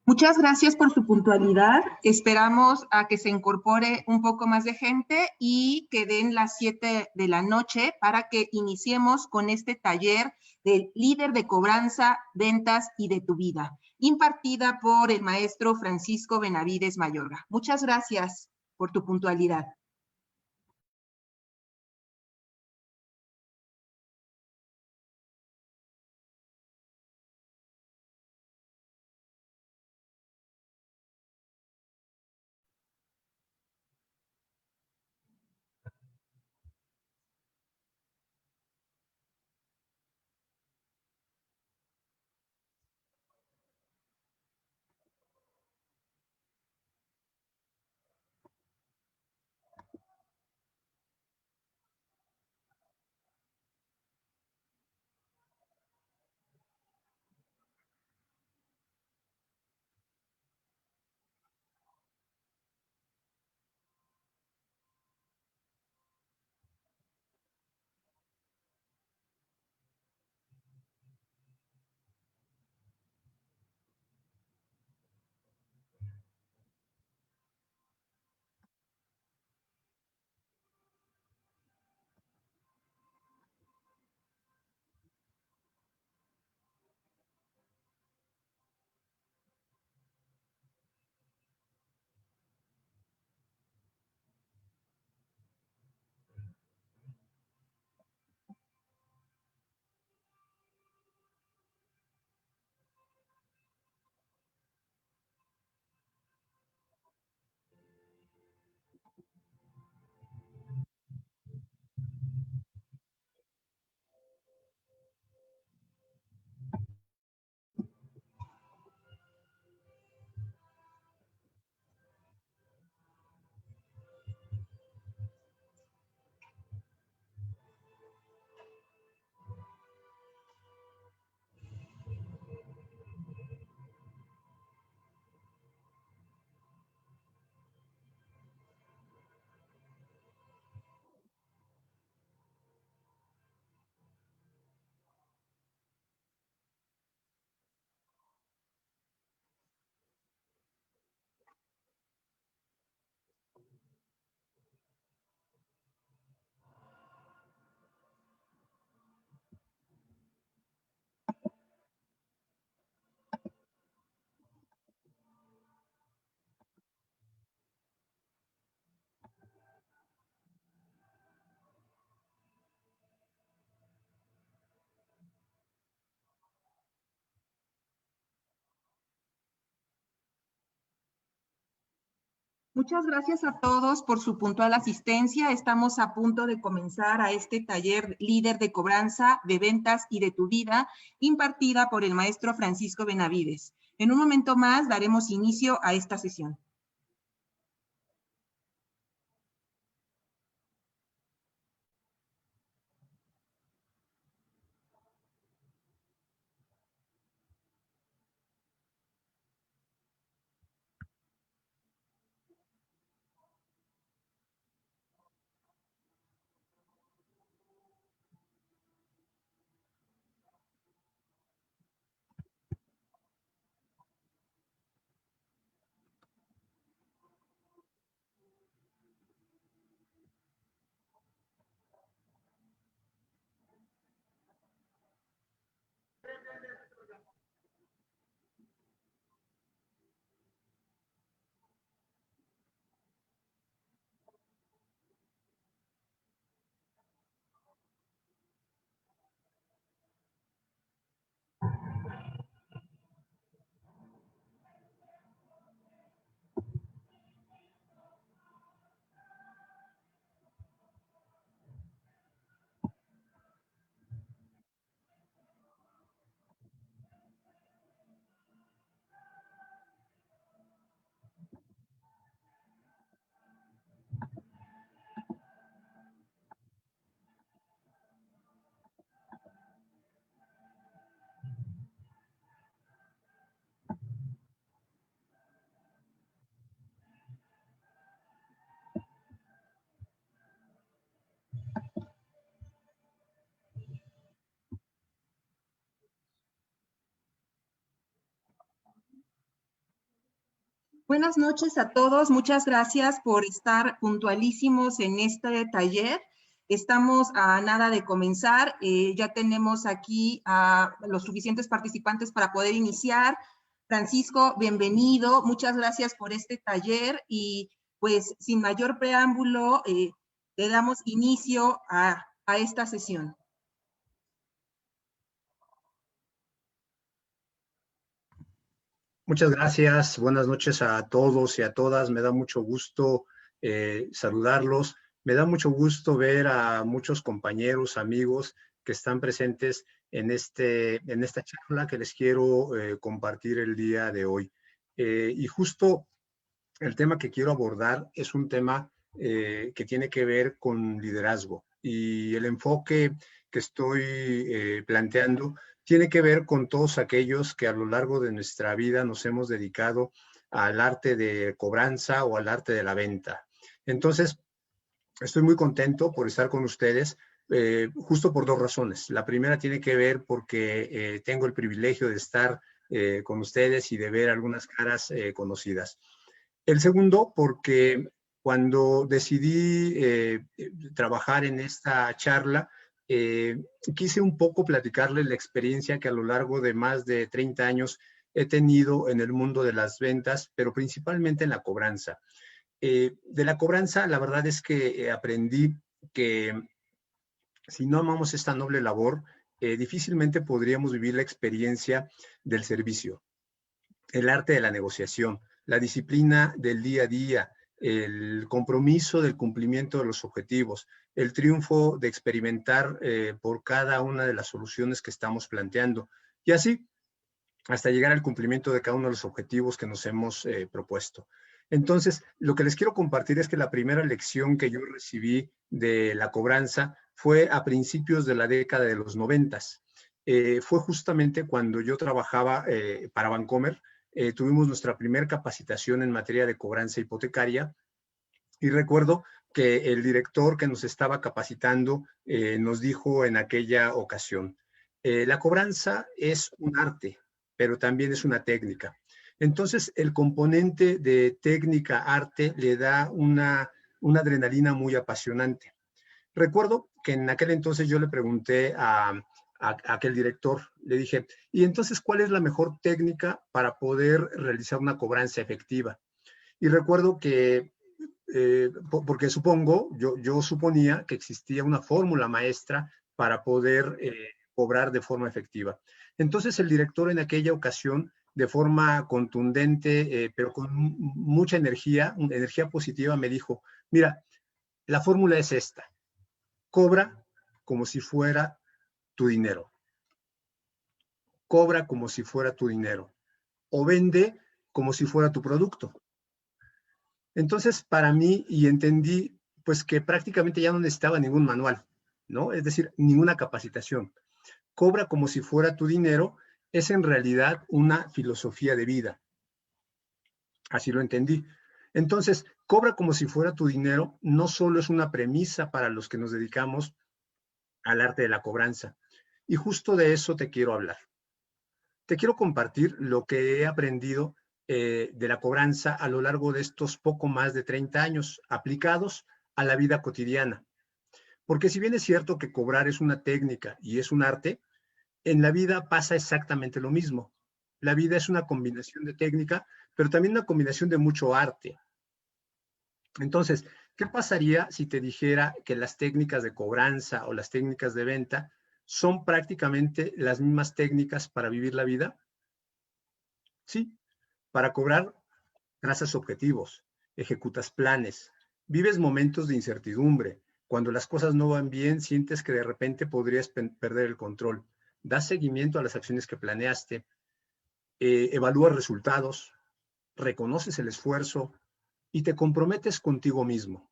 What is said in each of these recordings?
Muchas gracias por su puntualidad. Esperamos a que se incorpore un poco más de gente y que den las 7 de la noche para que iniciemos con este taller del líder de cobranza, ventas y de tu vida, impartida por el maestro Francisco Benavides Mayorga. Muchas gracias por tu puntualidad. Muchas gracias a todos por su puntual asistencia. Estamos a punto de comenzar a este taller líder de cobranza, de ventas y de tu vida, impartida por el maestro Francisco Benavides. En un momento más daremos inicio a esta sesión. Buenas noches a todos. Muchas gracias por estar puntualísimos en este taller. Estamos a nada de comenzar. Ya tenemos aquí a los suficientes participantes para poder iniciar. Francisco, bienvenido. Muchas gracias por este taller y pues sin mayor preámbulo, le damos inicio a esta sesión. Muchas gracias. Buenas noches a todos y a todas. Me da mucho gusto saludarlos. Me da mucho gusto ver a muchos compañeros, amigos que están presentes en esta charla que les quiero compartir el día de hoy. Y justo el tema que quiero abordar es un tema que tiene que ver con liderazgo. Y el enfoque que estoy planteando tiene que ver con todos aquellos que a lo largo de nuestra vida nos hemos dedicado al arte de cobranza o al arte de la venta. Entonces, estoy muy contento por estar con ustedes, justo por dos razones. La primera tiene que ver porque tengo el privilegio de estar con ustedes y de ver algunas caras conocidas. El segundo, porque cuando decidí trabajar en esta charla, quise un poco platicarles la experiencia que a lo largo de más de 30 años he tenido en el mundo de las ventas, pero principalmente en la cobranza. De la cobranza, la verdad es que aprendí que si no amamos esta noble labor, difícilmente podríamos vivir la experiencia del servicio, el arte de la negociación, la disciplina del día a día, el compromiso del cumplimiento de los objetivos, el triunfo de experimentar por cada una de las soluciones que estamos planteando. Y así, hasta llegar al cumplimiento de cada uno de los objetivos que nos hemos propuesto. Entonces, lo que les quiero compartir es que la primera lección que yo recibí de la cobranza fue a principios de la década de los 90. Fue justamente cuando yo trabajaba para Bancomer. Tuvimos nuestra primera capacitación en materia de cobranza hipotecaria y recuerdo que el director que nos estaba capacitando nos dijo en aquella ocasión, la cobranza es un arte, pero también es una técnica. Entonces, el componente de técnica-arte le da una adrenalina muy apasionante. Recuerdo que en aquel entonces yo le pregunté a aquel director, le dije, ¿y entonces cuál es la mejor técnica para poder realizar una cobranza efectiva? Y recuerdo que, porque supongo, yo suponía que existía una fórmula maestra para poder cobrar de forma efectiva. Entonces el director en aquella ocasión, de forma contundente, pero con mucha energía positiva, me dijo, mira, la fórmula es esta, cobra como si fuera tu dinero. Cobra como si fuera tu dinero. O vende como si fuera tu producto. Entonces, para mí, y entendí, pues que prácticamente ya no necesitaba ningún manual, ¿no? Es decir, ninguna capacitación. Cobra como si fuera tu dinero es en realidad una filosofía de vida. Así lo entendí. Entonces, cobra como si fuera tu dinero no solo es una premisa para los que nos dedicamos al arte de la cobranza. Y justo de eso te quiero hablar. Te quiero compartir lo que he aprendido de la cobranza a lo largo de estos poco más de 30 años aplicados a la vida cotidiana. Porque si bien es cierto que cobrar es una técnica y es un arte, en la vida pasa exactamente lo mismo. La vida es una combinación de técnica, pero también una combinación de mucho arte. Entonces, ¿qué pasaría si te dijera que las técnicas de cobranza o las técnicas de venta son prácticamente las mismas técnicas para vivir la vida? Sí, para cobrar trazas objetivos, ejecutas planes, vives momentos de incertidumbre. Cuando las cosas no van bien, sientes que de repente podrías perder el control. Das seguimiento a las acciones que planeaste, evalúas resultados, reconoces el esfuerzo y te comprometes contigo mismo.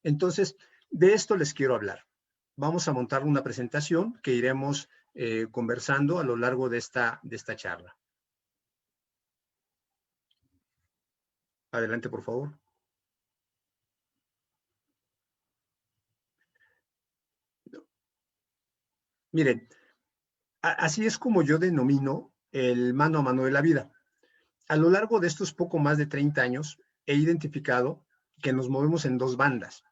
Entonces, de esto les quiero hablar. Vamos a montar una presentación que iremos conversando a lo largo de esta charla. Adelante, por favor. Miren, así es como yo denomino el mano a mano de la vida. A lo largo de estos poco más de 30 años, he identificado que nos movemos en dos bandas.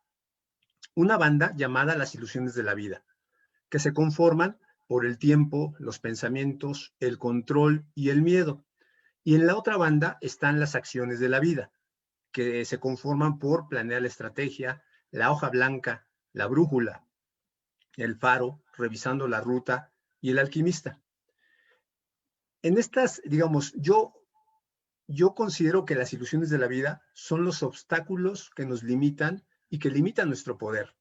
Una banda llamada las ilusiones de la vida, que se conforman por el tiempo, los pensamientos, el control y el miedo. Y en la otra banda están las acciones de la vida, que se conforman por planear la estrategia, la hoja blanca, la brújula, el faro, revisando la ruta y el alquimista. En estas, digamos, yo considero que las ilusiones de la vida son los obstáculos que nos limitan y que limitan nuestro poder.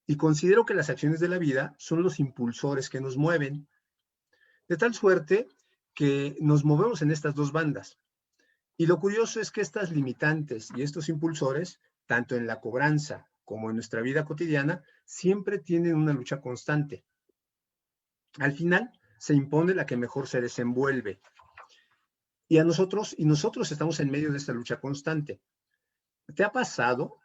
Y considero que las acciones de la vida son los impulsores que nos mueven, de tal suerte que nos movemos en estas dos bandas. Y lo curioso es que estas limitantes y estos impulsores, tanto en la cobranza como en nuestra vida cotidiana, siempre tienen una lucha constante. Al final se impone la que mejor se desenvuelve. Y nosotros estamos en medio de esta lucha constante. ¿Te ha pasado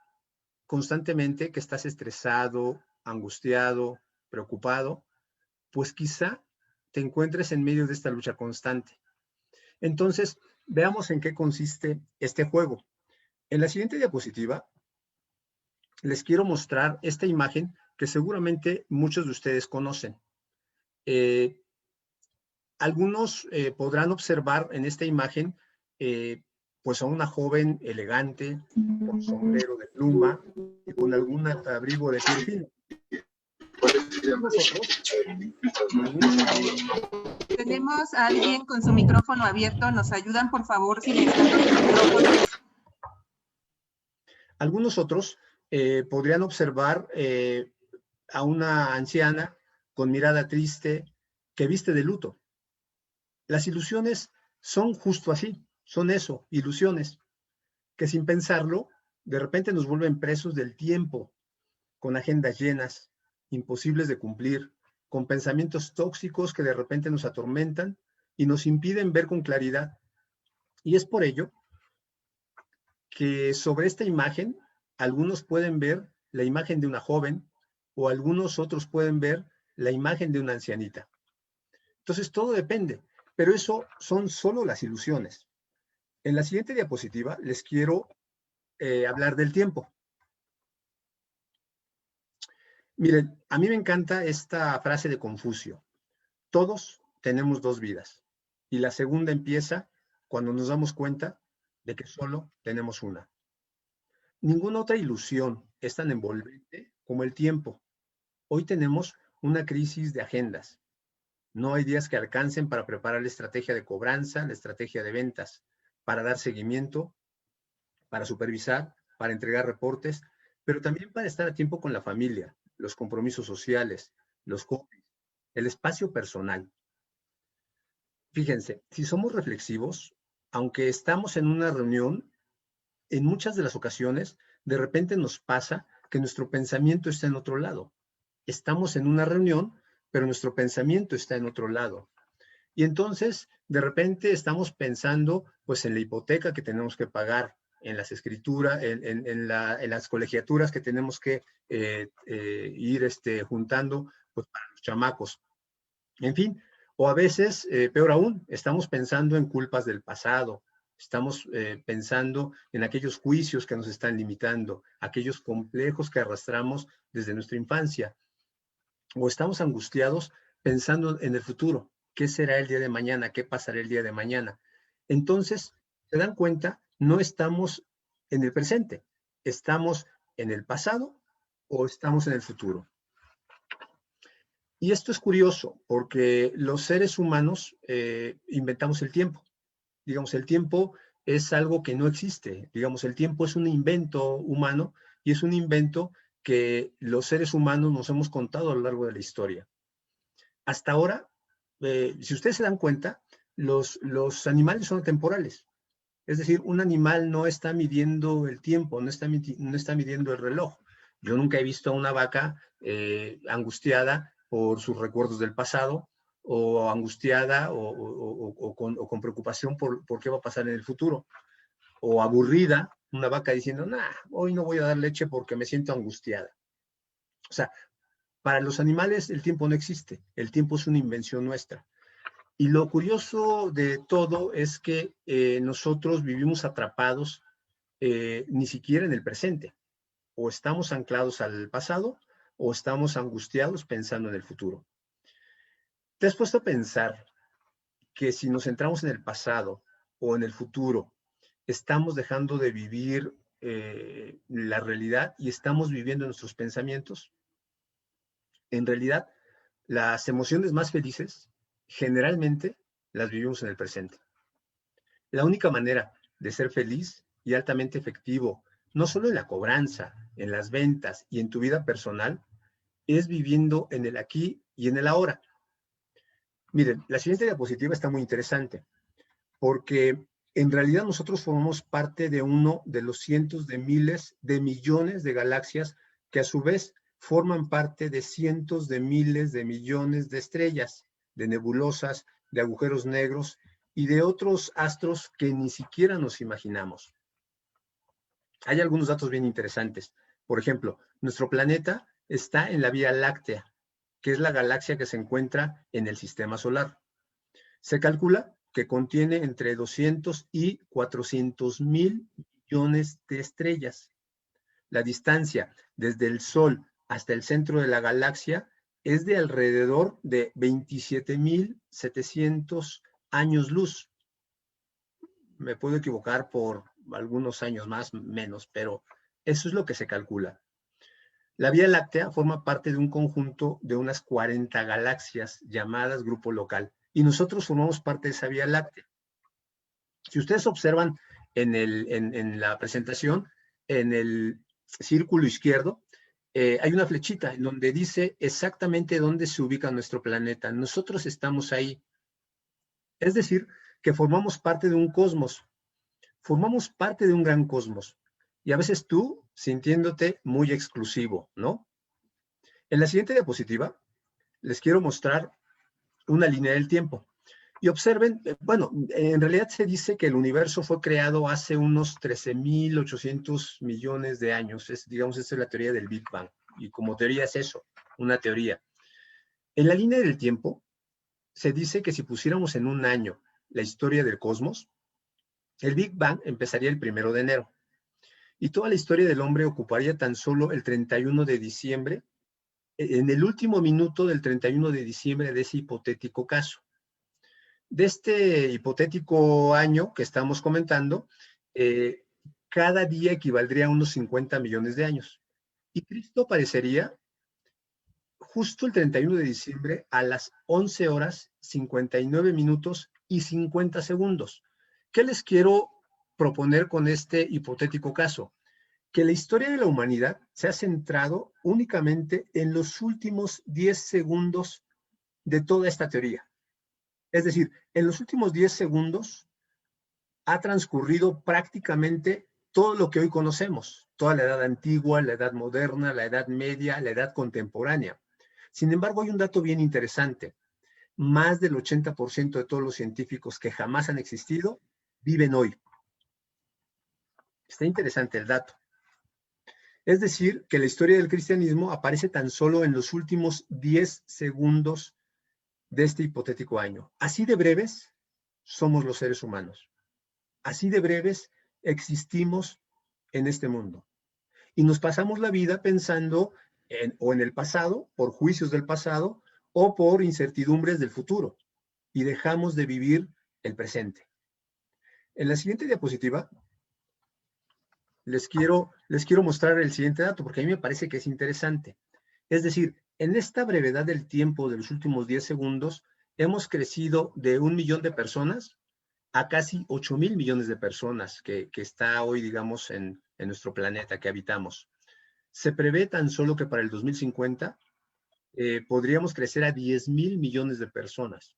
constantemente que estás estresado, angustiado, preocupado? Pues quizá te encuentres en medio de esta lucha constante. Entonces, veamos en qué consiste este juego. En la siguiente diapositiva les quiero mostrar esta imagen que seguramente muchos de ustedes conocen. Algunos podrán observar en esta imagen pues a una joven elegante, con sombrero de pluma y con algún abrigo de piel fina. Tenemos a alguien con su micrófono abierto. ¿Nos ayudan, por favor, silenciando los micrófonos? Algunos otros podrían observar a una anciana con mirada triste que viste de luto. Las ilusiones son justo así, son eso, ilusiones, que sin pensarlo, de repente nos vuelven presos del tiempo, con agendas llenas, imposibles de cumplir, con pensamientos tóxicos que de repente nos atormentan y nos impiden ver con claridad. Y es por ello que sobre esta imagen, algunos pueden ver la imagen de una joven o algunos otros pueden ver la imagen de una ancianita. Entonces, todo depende, pero eso son solo las ilusiones. En la siguiente diapositiva les quiero hablar del tiempo. Miren, a mí me encanta esta frase de Confucio. Todos tenemos dos vidas y la segunda empieza cuando nos damos cuenta de que solo tenemos una. Ninguna otra ilusión es tan envolvente como el tiempo. Hoy tenemos una crisis de agendas. No hay días que alcancen para preparar la estrategia de cobranza, la estrategia de ventas, para dar seguimiento, para supervisar, para entregar reportes, pero también para estar a tiempo con la familia, los compromisos sociales, los hobbies, el espacio personal. Fíjense, si somos reflexivos, aunque estamos en una reunión, en muchas de las ocasiones, de repente nos pasa que nuestro pensamiento está en otro lado. Estamos en una reunión, pero nuestro pensamiento está en otro lado. Y entonces, de repente estamos pensando pues en la hipoteca que tenemos que pagar, en las escrituras, en las colegiaturas que tenemos que ir juntando pues, para los chamacos. En fin, o a veces, peor aún, estamos pensando en culpas del pasado, estamos pensando en aquellos juicios que nos están limitando, aquellos complejos que arrastramos desde nuestra infancia, o estamos angustiados pensando en el futuro, ¿qué será el día de mañana? ¿Qué pasará el día de mañana? Entonces, ¿se dan cuenta? No estamos en el presente, estamos en el pasado o estamos en el futuro. Y esto es curioso porque los seres humanos inventamos el tiempo. Digamos, el tiempo es algo que no existe. Digamos, el tiempo es un invento humano y es un invento que los seres humanos nos hemos contado a lo largo de la historia. Hasta ahora, si ustedes se dan cuenta, los animales son atemporales. Es decir, un animal no está midiendo el tiempo, no está midiendo el reloj. Yo nunca he visto a una vaca angustiada por sus recuerdos del pasado o angustiada o con preocupación por qué va a pasar en el futuro. O aburrida, una vaca diciendo, nah, hoy no voy a dar leche porque me siento angustiada. O sea, para los animales el tiempo no existe, el tiempo es una invención nuestra. Y lo curioso de todo es que nosotros vivimos atrapados ni siquiera en el presente. O estamos anclados al pasado o estamos angustiados pensando en el futuro. ¿Te has puesto a pensar que si nos centramos en el pasado o en el futuro, estamos dejando de vivir la realidad y estamos viviendo nuestros pensamientos? En realidad, las emociones más felices generalmente las vivimos en el presente. La única manera de ser feliz y altamente efectivo, no solo en la cobranza, en las ventas y en tu vida personal, es viviendo en el aquí y en el ahora. Miren, la siguiente diapositiva está muy interesante, porque en realidad nosotros formamos parte de uno de los cientos de miles de millones de galaxias que a su vez forman parte de cientos de miles de millones de estrellas, de nebulosas, de agujeros negros y de otros astros que ni siquiera nos imaginamos. Hay algunos datos bien interesantes. Por ejemplo, nuestro planeta está en la Vía Láctea, que es la galaxia que se encuentra en el sistema solar. Se calcula que contiene entre 200 y 400 mil millones de estrellas. La distancia desde el Sol hasta el centro de la galaxia es de alrededor de 27.700 años luz. Me puedo equivocar por algunos años más, menos, pero eso es lo que se calcula. La Vía Láctea forma parte de un conjunto de unas 40 galaxias llamadas Grupo Local, y nosotros formamos parte de esa Vía Láctea. Si ustedes observan en la presentación, en el círculo izquierdo, hay una flechita en donde dice exactamente dónde se ubica nuestro planeta. Nosotros estamos ahí. Es decir, que formamos parte de un cosmos, formamos parte de un gran cosmos. Y a veces tú sintiéndote muy exclusivo, ¿no? En la siguiente diapositiva les quiero mostrar una línea del tiempo. Y observen, bueno, en realidad se dice que el universo fue creado hace unos 13.800 millones de años. Digamos, esta es la teoría del Big Bang. Y como teoría es eso, una teoría. En la línea del tiempo se dice que si pusiéramos en un año la historia del cosmos, el Big Bang empezaría el 1 de enero. Y toda la historia del hombre ocuparía tan solo el 31 de diciembre, en el último minuto del 31 de diciembre de ese hipotético caso. De este hipotético año que estamos comentando, cada día equivaldría a unos 50 millones de años. Y Cristo aparecería justo el 31 de diciembre a las 11 horas, 59 minutos y 50 segundos. ¿Qué les quiero proponer con este hipotético caso? Que la historia de la humanidad se ha centrado únicamente en los últimos 10 segundos de toda esta teoría. Es decir, en los últimos 10 segundos ha transcurrido prácticamente todo lo que hoy conocemos, toda la edad antigua, la edad moderna, la edad media, la edad contemporánea. Sin embargo, hay un dato bien interesante. Más del 80% de todos los científicos que jamás han existido viven hoy. Está interesante el dato. Es decir, que la historia del cristianismo aparece tan solo en los últimos 10 segundos de este hipotético año. Así de breves somos los seres humanos. Así de breves existimos en este mundo. Y nos pasamos la vida pensando o en el pasado, por juicios del pasado, o por incertidumbres del futuro. Y dejamos de vivir el presente. En la siguiente diapositiva les quiero mostrar el siguiente dato, porque a mí me parece que es interesante. Es decir, en esta brevedad del tiempo de los últimos 10 segundos, hemos crecido de 1 millón de personas a casi 8,000 millones de personas que está hoy, digamos, en nuestro planeta que habitamos. Se prevé tan solo que para el 2050 podríamos crecer a 10,000 millones de personas.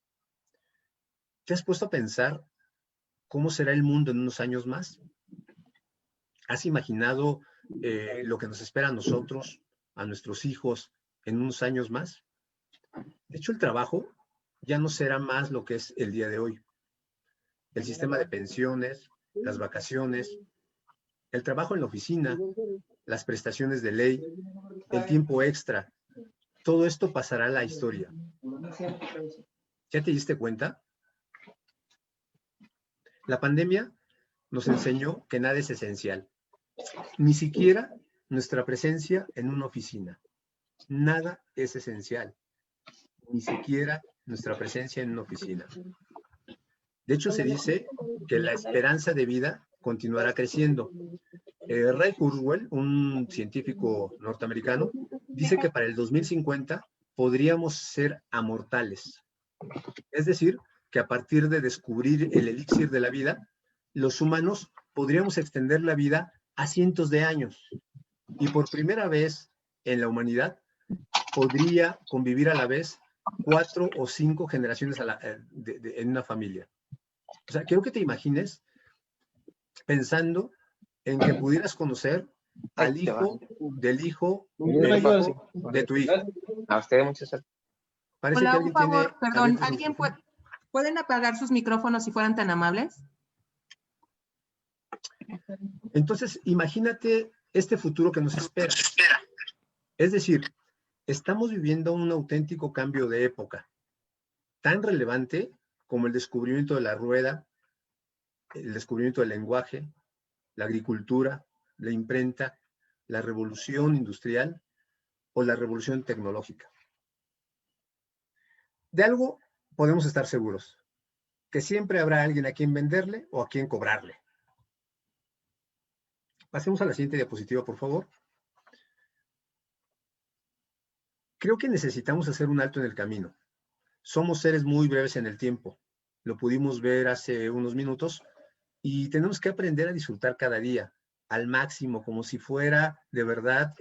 ¿Te has puesto a pensar cómo será el mundo en unos años más? ¿Has imaginado lo que nos espera a nosotros, a nuestros hijos, en unos años más? De hecho, el trabajo ya no será más lo que es el día de hoy. El sistema de pensiones, las vacaciones, el trabajo en la oficina, las prestaciones de ley, el tiempo extra, todo esto pasará a la historia. ¿Ya te diste cuenta? La pandemia nos enseñó que nada es esencial, ni siquiera nuestra presencia en una oficina. Nada es esencial, ni siquiera nuestra presencia en una oficina. De hecho, se dice que la esperanza de vida continuará creciendo. Ray Kurzweil, un científico norteamericano, dice que para el 2050 podríamos ser amortales. Es decir, que a partir de descubrir el elixir de la vida, los humanos podríamos extender la vida a cientos de años. Y por primera vez en la humanidad podría convivir a la vez 4 o 5 generaciones en una familia. O sea, quiero que te imagines pensando en que pudieras conocer al hijo del hijo del hijo de tu hijo. A usted muchas gracias. Parece Hola, que un alguien favor, tiene perdón, abierto su ¿alguien micrófono. pueden apagar sus micrófonos si fueran tan amables? Entonces, imagínate este futuro que nos espera. Es decir, estamos viviendo un auténtico cambio de época, tan relevante como el descubrimiento de la rueda, el descubrimiento del lenguaje, la agricultura, la imprenta, la revolución industrial o la revolución tecnológica. De algo podemos estar seguros, que siempre habrá alguien a quien venderle o a quien cobrarle. Pasemos a la siguiente diapositiva, por favor. Creo que necesitamos hacer un alto en el camino. Somos seres muy breves en el tiempo. Lo pudimos ver hace unos minutos y tenemos que aprender a disfrutar cada día al máximo, como si fuera de verdad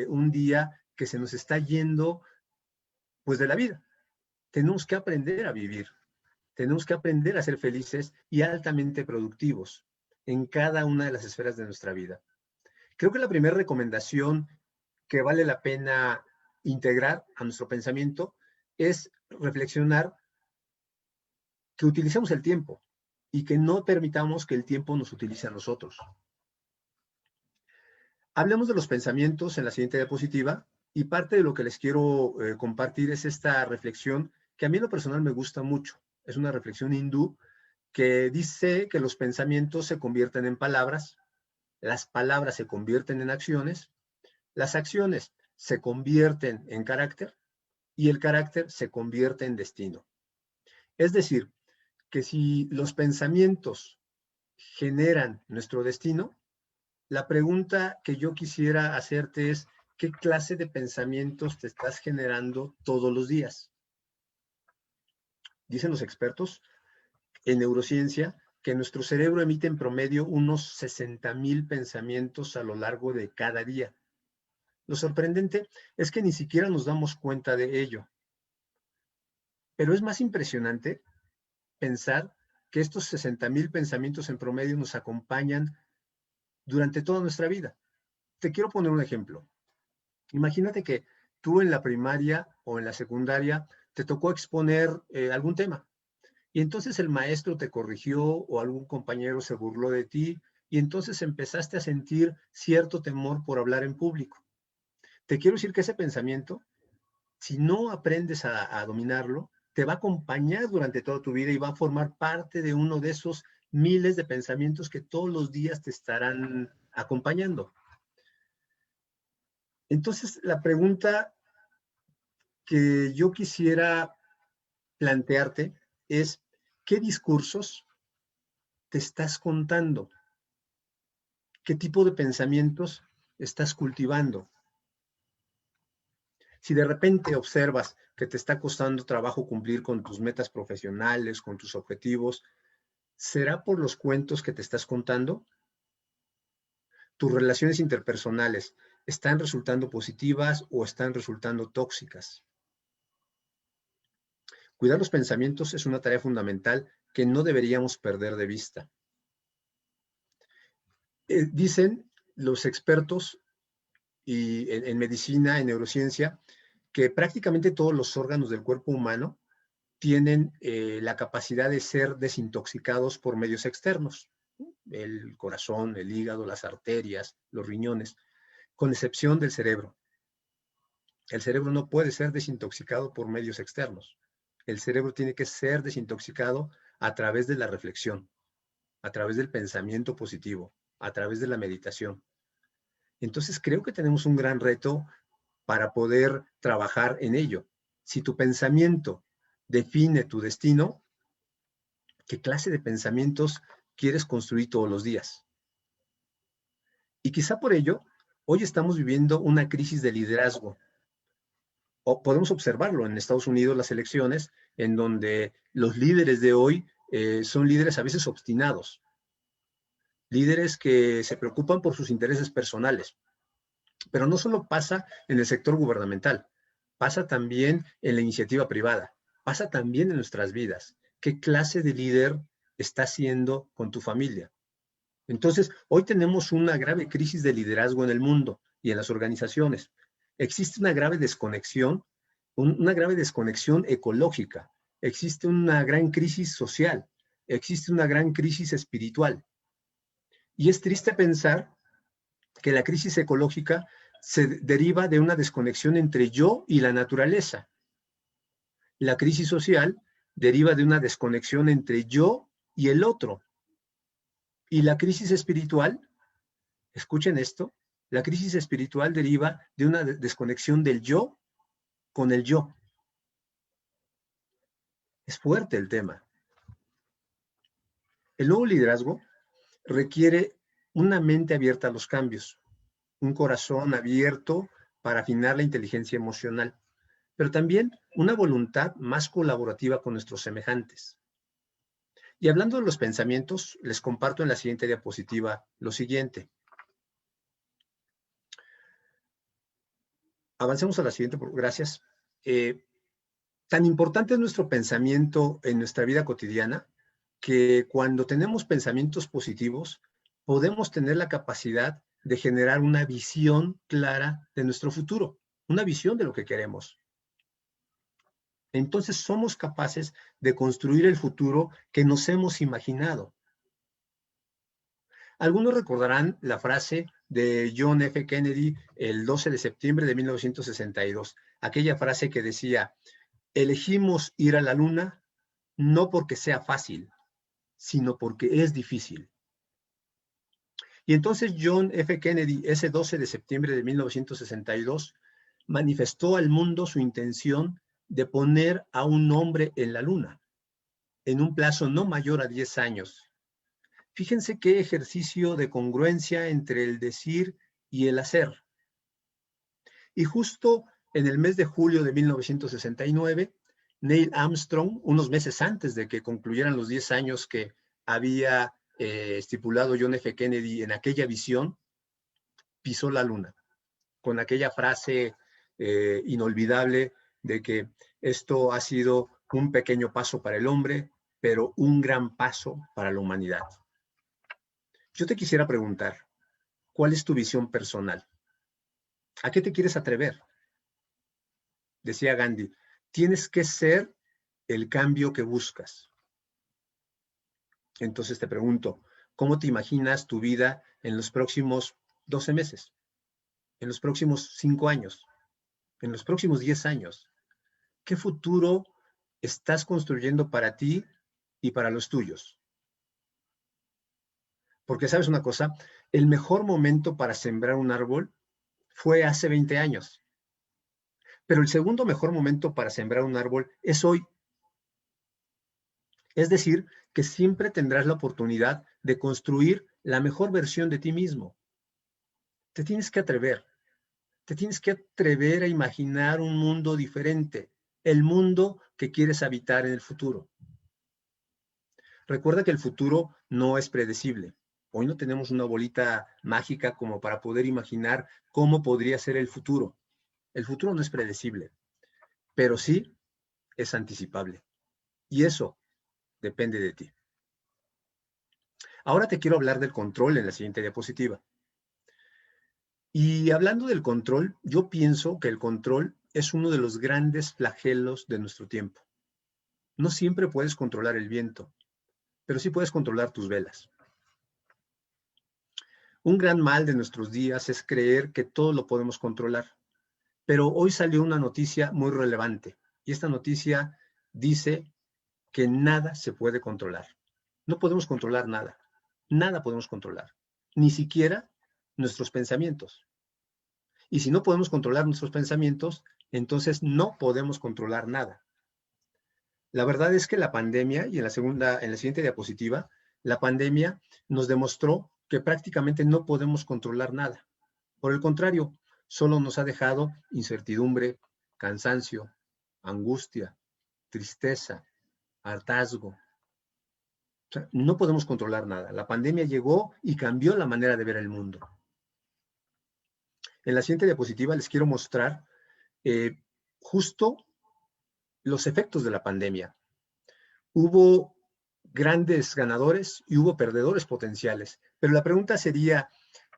un día que se nos está yendo pues de la vida. Tenemos que aprender a vivir. Tenemos que aprender a ser felices y altamente productivos en cada una de las esferas de nuestra vida. Creo que la primera recomendación que vale la pena integrar a nuestro pensamiento es reflexionar que utilicemos el tiempo y que no permitamos que el tiempo nos utilice a nosotros. Hablemos de los pensamientos en la siguiente diapositiva y parte de lo que les quiero compartir es esta reflexión que a mí en lo personal me gusta mucho. Es una reflexión hindú que dice que los pensamientos se convierten en palabras, las palabras se convierten en acciones, las acciones se convierten en carácter y el carácter se convierte en destino. Es decir, que si los pensamientos generan nuestro destino, la pregunta que yo quisiera hacerte es, ¿qué clase de pensamientos te estás generando todos los días? Dicen los expertos en neurociencia que nuestro cerebro emite en promedio unos 60,000 pensamientos a lo largo de cada día. Lo sorprendente es que ni siquiera nos damos cuenta de ello. Pero es más impresionante pensar que estos 60,000 pensamientos en promedio nos acompañan durante toda nuestra vida. Te quiero poner un ejemplo. Imagínate que tú en la primaria o en la secundaria te tocó exponer algún tema y entonces el maestro te corrigió o algún compañero se burló de ti y entonces empezaste a sentir cierto temor por hablar en público. Te quiero decir que ese pensamiento, si no aprendes a dominarlo, te va a acompañar durante toda tu vida y va a formar parte de uno de esos miles de pensamientos que todos los días te estarán acompañando. Entonces, la pregunta que yo quisiera plantearte es, ¿qué discursos te estás contando? ¿Qué tipo de pensamientos estás cultivando? Si de repente observas que te está costando trabajo cumplir con tus metas profesionales, con tus objetivos, ¿será por los cuentos que te estás contando? ¿Tus relaciones interpersonales están resultando positivas o están resultando tóxicas? Cuidar los pensamientos es una tarea fundamental que no deberíamos perder de vista. Dicen los expertos en medicina, en neurociencia, que prácticamente todos los órganos del cuerpo humano tienen la capacidad de ser desintoxicados por medios externos. El corazón, el hígado, las arterias, los riñones, con excepción del cerebro. El cerebro no puede ser desintoxicado por medios externos. El cerebro tiene que ser desintoxicado a través de la reflexión. a través del pensamiento positivo, a través de la meditación. Entonces creo que tenemos un gran reto para poder trabajar en ello. Si tu pensamiento define tu destino, ¿qué clase de pensamientos quieres construir todos los días? Y quizá por ello, hoy estamos viviendo una crisis de liderazgo. O podemos observarlo en Estados Unidos, las elecciones, en donde los líderes de hoy son líderes a veces obstinados, líderes que se preocupan por sus intereses personales. Pero no solo pasa en el sector gubernamental, pasa también en la iniciativa privada, pasa también en nuestras vidas. ¿Qué clase de líder estás siendo con tu familia? Entonces, hoy tenemos una grave crisis de liderazgo en el mundo y en las organizaciones. Existe una grave desconexión ecológica, existe una gran crisis social, existe una gran crisis espiritual. Y es triste pensar que la crisis ecológica se deriva de una desconexión entre yo y la naturaleza. La crisis social deriva de una desconexión entre yo y el otro. Y la crisis espiritual, escuchen esto, la crisis espiritual deriva de una desconexión del yo con el yo. Es fuerte el tema. El nuevo liderazgo requiere una mente abierta a los cambios, un corazón abierto para afinar la inteligencia emocional, pero también una voluntad más colaborativa con nuestros semejantes. Y hablando de los pensamientos, les comparto en la siguiente diapositiva lo siguiente. Avancemos a la siguiente, gracias. Tan importante es nuestro pensamiento en nuestra vida cotidiana que cuando tenemos pensamientos positivos, podemos tener la capacidad de generar una visión clara de nuestro futuro, una visión de lo que queremos. Entonces somos capaces de construir el futuro que nos hemos imaginado. Algunos recordarán la frase de John F. Kennedy el 12 de septiembre de 1962, aquella frase que decía, elegimos ir a la luna no porque sea fácil, sino porque es difícil. Y entonces John F. Kennedy, ese 12 de septiembre de 1962, manifestó al mundo su intención de poner a un hombre en la luna, en un plazo no mayor a 10 años. Fíjense qué ejercicio de congruencia entre el decir y el hacer. Y justo en el mes de julio de 1969, Neil Armstrong, unos meses antes de que concluyeran los 10 años que había estipulado John F. Kennedy en aquella visión, pisó la luna, con aquella frase inolvidable de que esto ha sido un pequeño paso para el hombre, pero un gran paso para la humanidad. Yo te quisiera preguntar, ¿cuál es tu visión personal? ¿A qué te quieres atrever? Decía Gandhi, tienes que ser el cambio que buscas. Entonces te pregunto, ¿cómo te imaginas tu vida en los próximos 12 meses? ¿En los próximos 5 años? ¿En los próximos 10 años? ¿Qué futuro estás construyendo para ti y para los tuyos? Porque sabes una cosa, el mejor momento para sembrar un árbol fue hace 20 años. Pero el segundo mejor momento para sembrar un árbol es hoy. Es decir, que siempre tendrás la oportunidad de construir la mejor versión de ti mismo. Te tienes que atrever. Te tienes que atrever a imaginar un mundo diferente, el mundo que quieres habitar en el futuro. Recuerda que el futuro no es predecible. Hoy no tenemos una bolita mágica como para poder imaginar cómo podría ser el futuro. El futuro no es predecible, pero sí es anticipable. Y eso depende de ti. Ahora te quiero hablar del control en la siguiente diapositiva. Y hablando del control, yo pienso que el control es uno de los grandes flagelos de nuestro tiempo. No siempre puedes controlar el viento, pero sí puedes controlar tus velas. Un gran mal de nuestros días es creer que todo lo podemos controlar. Pero hoy salió una noticia muy relevante y esta noticia dice que nada se puede controlar. No podemos controlar nada. Nada podemos controlar, ni siquiera nuestros pensamientos. Y si no podemos controlar nuestros pensamientos, entonces no podemos controlar nada. La verdad es que la pandemia, y en la siguiente diapositiva, la pandemia nos demostró que prácticamente no podemos controlar nada. Por el contrario, solo nos ha dejado incertidumbre, cansancio, angustia, tristeza, hartazgo. O sea, no podemos controlar nada. La pandemia llegó y cambió la manera de ver el mundo. En la siguiente diapositiva les quiero mostrar justo los efectos de la pandemia. Hubo grandes ganadores y hubo perdedores potenciales. Pero la pregunta sería,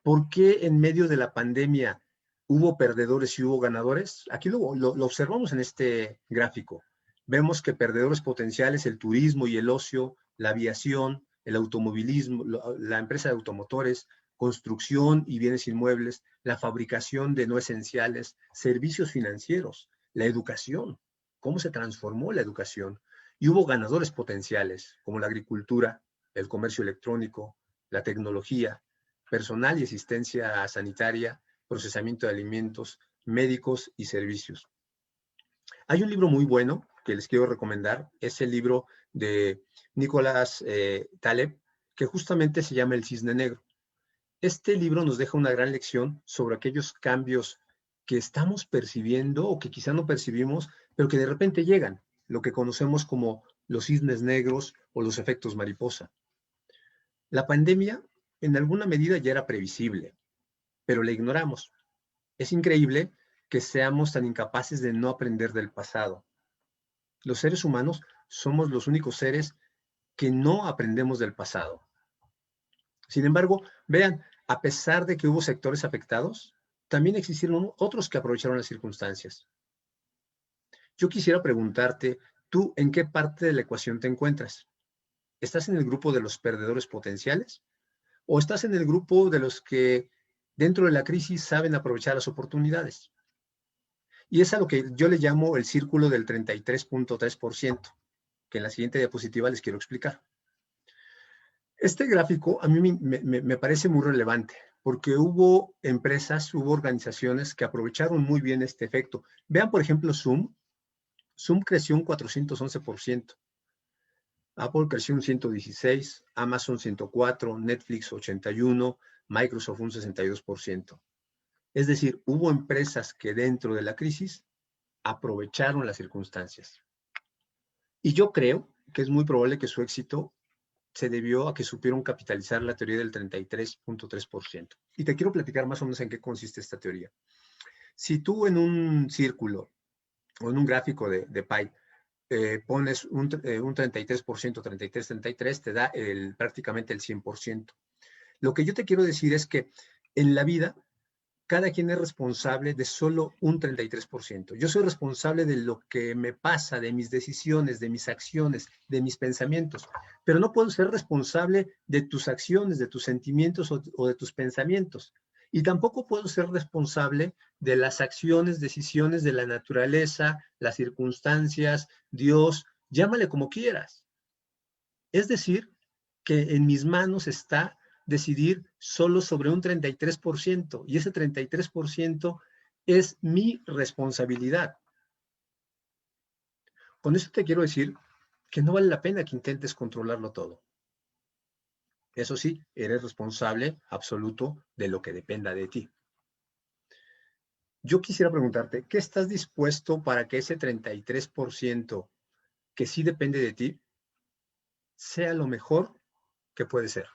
¿por qué en medio de la pandemia hubo perdedores y hubo ganadores? Aquí lo observamos en este gráfico. Vemos que perdedores potenciales, el turismo y el ocio, la aviación, el automovilismo, la empresa de automotores, construcción y bienes inmuebles, la fabricación de no esenciales, servicios financieros, la educación, cómo se transformó la educación. Y hubo ganadores potenciales, como la agricultura, el comercio electrónico, la tecnología, personal y asistencia sanitaria, procesamiento de alimentos, médicos y servicios. Hay un libro muy bueno que les quiero recomendar, es el libro de Nicolás Taleb, que justamente se llama El Cisne Negro. Este libro nos deja una gran lección sobre aquellos cambios que estamos percibiendo o que quizá no percibimos, pero que de repente llegan, lo que conocemos como los cisnes negros o los efectos mariposa. La pandemia en alguna medida ya era previsible, pero la ignoramos. Es increíble que seamos tan incapaces de no aprender del pasado. Los seres humanos somos los únicos seres que no aprendemos del pasado. Sin embargo, vean, a pesar de que hubo sectores afectados, también existieron otros que aprovecharon las circunstancias. Yo quisiera preguntarte, ¿tú en qué parte de la ecuación te encuentras? ¿Estás en el grupo de los perdedores potenciales? ¿O estás en el grupo de los que dentro de la crisis saben aprovechar las oportunidades? Y es a lo que yo le llamo el círculo del 33.3%, que en la siguiente diapositiva les quiero explicar. Este gráfico a mí me parece muy relevante, porque hubo empresas, hubo organizaciones que aprovecharon muy bien este efecto. Vean, por ejemplo, Zoom. Zoom creció un 411%. Apple creció un 116%, Amazon 104%, Netflix 81%, Microsoft un 62%. Es decir, hubo empresas que dentro de la crisis aprovecharon las circunstancias. Y yo creo que es muy probable que su éxito se debió a que supieron capitalizar la teoría del 33.3%. Y te quiero platicar más o menos en qué consiste esta teoría. Si tú en un círculo o en un gráfico de pie pones un 33%, 33, 33, te da prácticamente el 100%. Lo que yo te quiero decir es que en la vida, cada quien es responsable de solo un 33%. Yo soy responsable de lo que me pasa, de mis decisiones, de mis acciones, de mis pensamientos, pero no puedo ser responsable de tus acciones, de tus sentimientos o de tus pensamientos. Y tampoco puedo ser responsable de las acciones, decisiones de la naturaleza, las circunstancias, Dios, llámale como quieras. Es decir, que en mis manos está decidir solo sobre un 33%, y ese 33% es mi responsabilidad. Con esto te quiero decir que no vale la pena que intentes controlarlo todo. Eso sí, eres responsable absoluto de lo que dependa de ti. Yo quisiera preguntarte, ¿qué estás dispuesto para que ese 33% que sí depende de ti sea lo mejor que puede ser?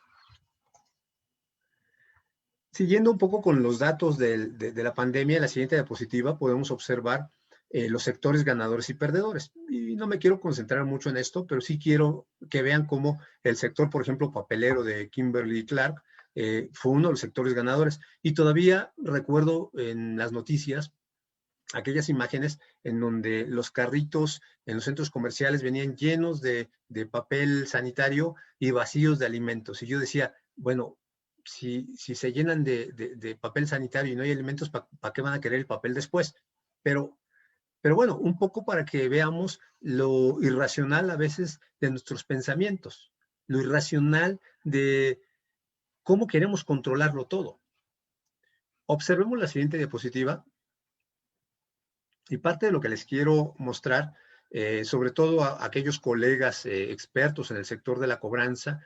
Siguiendo un poco con los datos de la pandemia, en la siguiente diapositiva podemos observar los sectores ganadores y perdedores. Y no me quiero concentrar mucho en esto, pero sí quiero que vean cómo el sector, por ejemplo, papelero de Kimberly-Clark, fue uno de los sectores ganadores. Y todavía recuerdo en las noticias aquellas imágenes en donde los carritos en los centros comerciales venían llenos de papel sanitario y vacíos de alimentos. Y yo decía, bueno, si se llenan de papel sanitario y no hay alimentos, ¿para qué van a querer el papel después? Pero bueno, un poco para que veamos lo irracional a veces de nuestros pensamientos, lo irracional de ¿cómo queremos controlarlo todo? Observemos la siguiente diapositiva y parte de lo que les quiero mostrar, sobre todo a aquellos colegas expertos en el sector de la cobranza,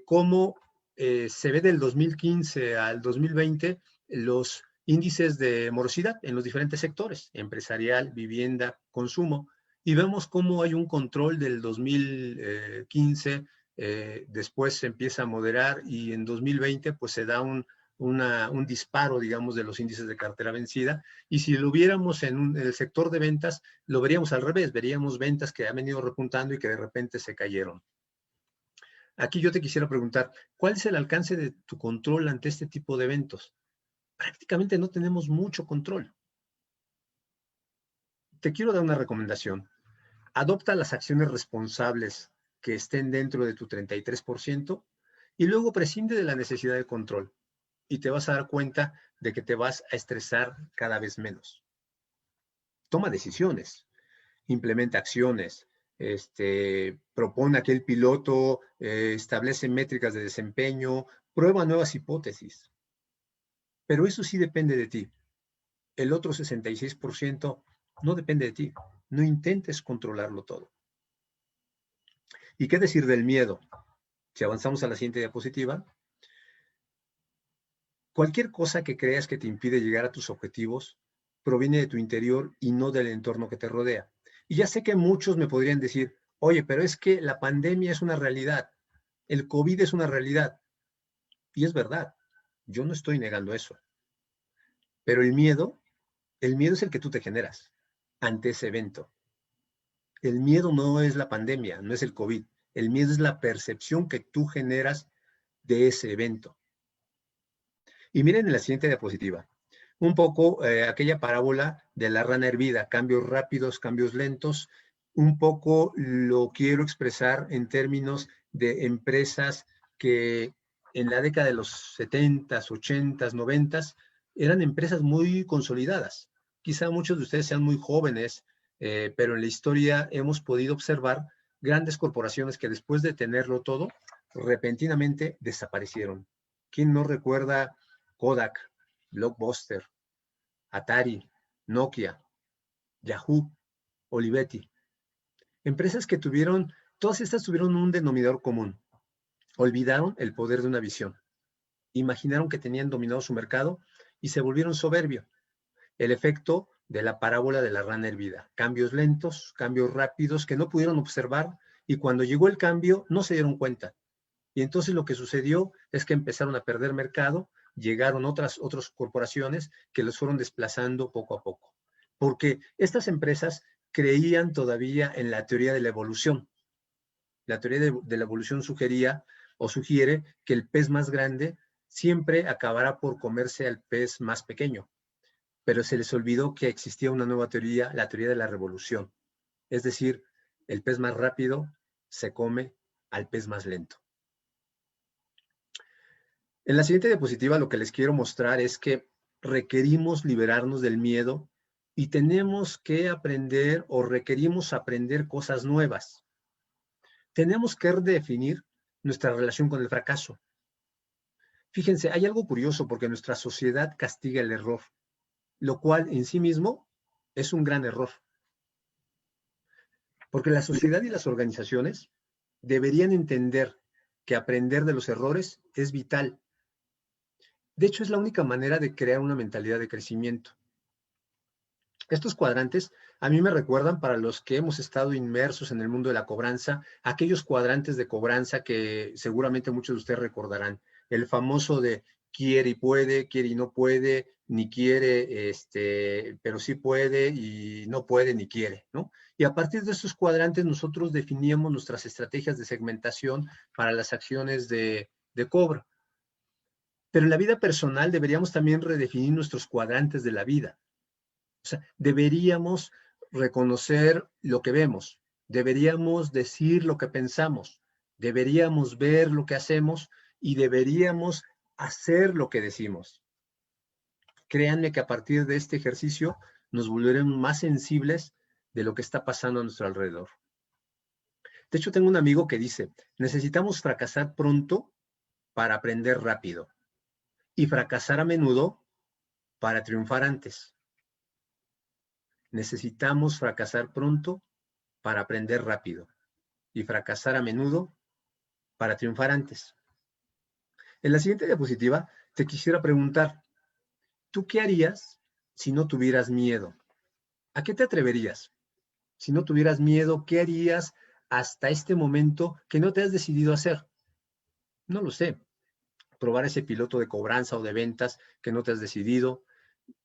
cómo se ve del 2015 al 2020 los índices de morosidad en los diferentes sectores, empresarial, vivienda, consumo, y vemos cómo hay un control del 2015, después se empieza a moderar y en 2020 pues se da un disparo, digamos, de los índices de cartera vencida, y si lo viéramos en el sector de ventas, lo veríamos al revés, veríamos ventas que han venido repuntando y que de repente se cayeron. Aquí yo te quisiera preguntar, ¿cuál es el alcance de tu control ante este tipo de eventos? Prácticamente no tenemos mucho control. Te quiero dar una recomendación. Adopta las acciones responsables que estén dentro de tu 33% y luego prescinde de la necesidad de control. Y te vas a dar cuenta de que te vas a estresar cada vez menos. Toma decisiones, implementa acciones, propone a que el piloto, establece métricas de desempeño, prueba nuevas hipótesis. Pero eso sí depende de ti. El otro 66% no depende de ti. No intentes controlarlo todo. ¿Y qué decir del miedo? Si avanzamos a la siguiente diapositiva, cualquier cosa que creas que te impide llegar a tus objetivos proviene de tu interior y no del entorno que te rodea. Y ya sé que muchos me podrían decir, oye, pero es que la pandemia es una realidad, el COVID es una realidad. Y es verdad, yo no estoy negando eso. Pero el miedo es el que tú te generas ante ese evento. El miedo no es la pandemia, no es el COVID. El miedo es la percepción que tú generas de ese evento. Y miren en la siguiente diapositiva, un poco aquella parábola de la rana hervida, cambios rápidos, cambios lentos. Un poco lo quiero expresar en términos de empresas que en la década de los 70s, 80s, 90s eran empresas muy consolidadas. Quizá muchos de ustedes sean muy jóvenes, pero en la historia hemos podido observar grandes corporaciones que después de tenerlo todo, repentinamente desaparecieron. ¿Quién no recuerda Kodak, Blockbuster, Atari, Nokia, Yahoo, Olivetti? Empresas que todas estas tuvieron un denominador común. Olvidaron el poder de una visión. Imaginaron que tenían dominado su mercado y se volvieron soberbios. El efecto de la parábola de la rana hervida. Cambios lentos, cambios rápidos que no pudieron observar y cuando llegó el cambio no se dieron cuenta. Y entonces lo que sucedió es que empezaron a perder mercado, llegaron otras corporaciones que los fueron desplazando poco a poco. Porque estas empresas creían todavía en la teoría de la evolución. La teoría de la evolución sugería o sugiere que el pez más grande siempre acabará por comerse al pez más pequeño. Pero se les olvidó que existía una nueva teoría, la teoría de la revolución. Es decir, el pez más rápido se come al pez más lento. En la siguiente diapositiva lo que les quiero mostrar es que requerimos liberarnos del miedo y tenemos que aprender o requerimos aprender cosas nuevas. Tenemos que redefinir nuestra relación con el fracaso. Fíjense, hay algo curioso porque nuestra sociedad castiga el error, lo cual en sí mismo es un gran error. Porque la sociedad y las organizaciones deberían entender que aprender de los errores es vital. De hecho, es la única manera de crear una mentalidad de crecimiento. Estos cuadrantes a mí me recuerdan, para los que hemos estado inmersos en el mundo de la cobranza, aquellos cuadrantes de cobranza que seguramente muchos de ustedes recordarán. El famoso de quiere y no puede, ni quiere, pero sí puede y no puede ni quiere, ¿no? Y a partir de estos cuadrantes nosotros definíamos nuestras estrategias de segmentación para las acciones de cobro. Pero en la vida personal deberíamos también redefinir nuestros cuadrantes de la vida. O sea, deberíamos reconocer lo que vemos, deberíamos decir lo que pensamos, deberíamos ver lo que hacemos y deberíamos hacer lo que decimos. Créanme que a partir de este ejercicio nos volveremos más sensibles de lo que está pasando a nuestro alrededor. De hecho, tengo un amigo que dice, necesitamos fracasar pronto para aprender rápido y fracasar a menudo para triunfar antes. Necesitamos fracasar pronto para aprender rápido y fracasar a menudo para triunfar antes. En la siguiente diapositiva te quisiera preguntar, ¿tú qué harías si no tuvieras miedo? ¿A qué te atreverías? Si no tuvieras miedo, ¿qué harías hasta este momento que no te has decidido hacer? No lo sé. Probar ese piloto de cobranza o de ventas que no te has decidido,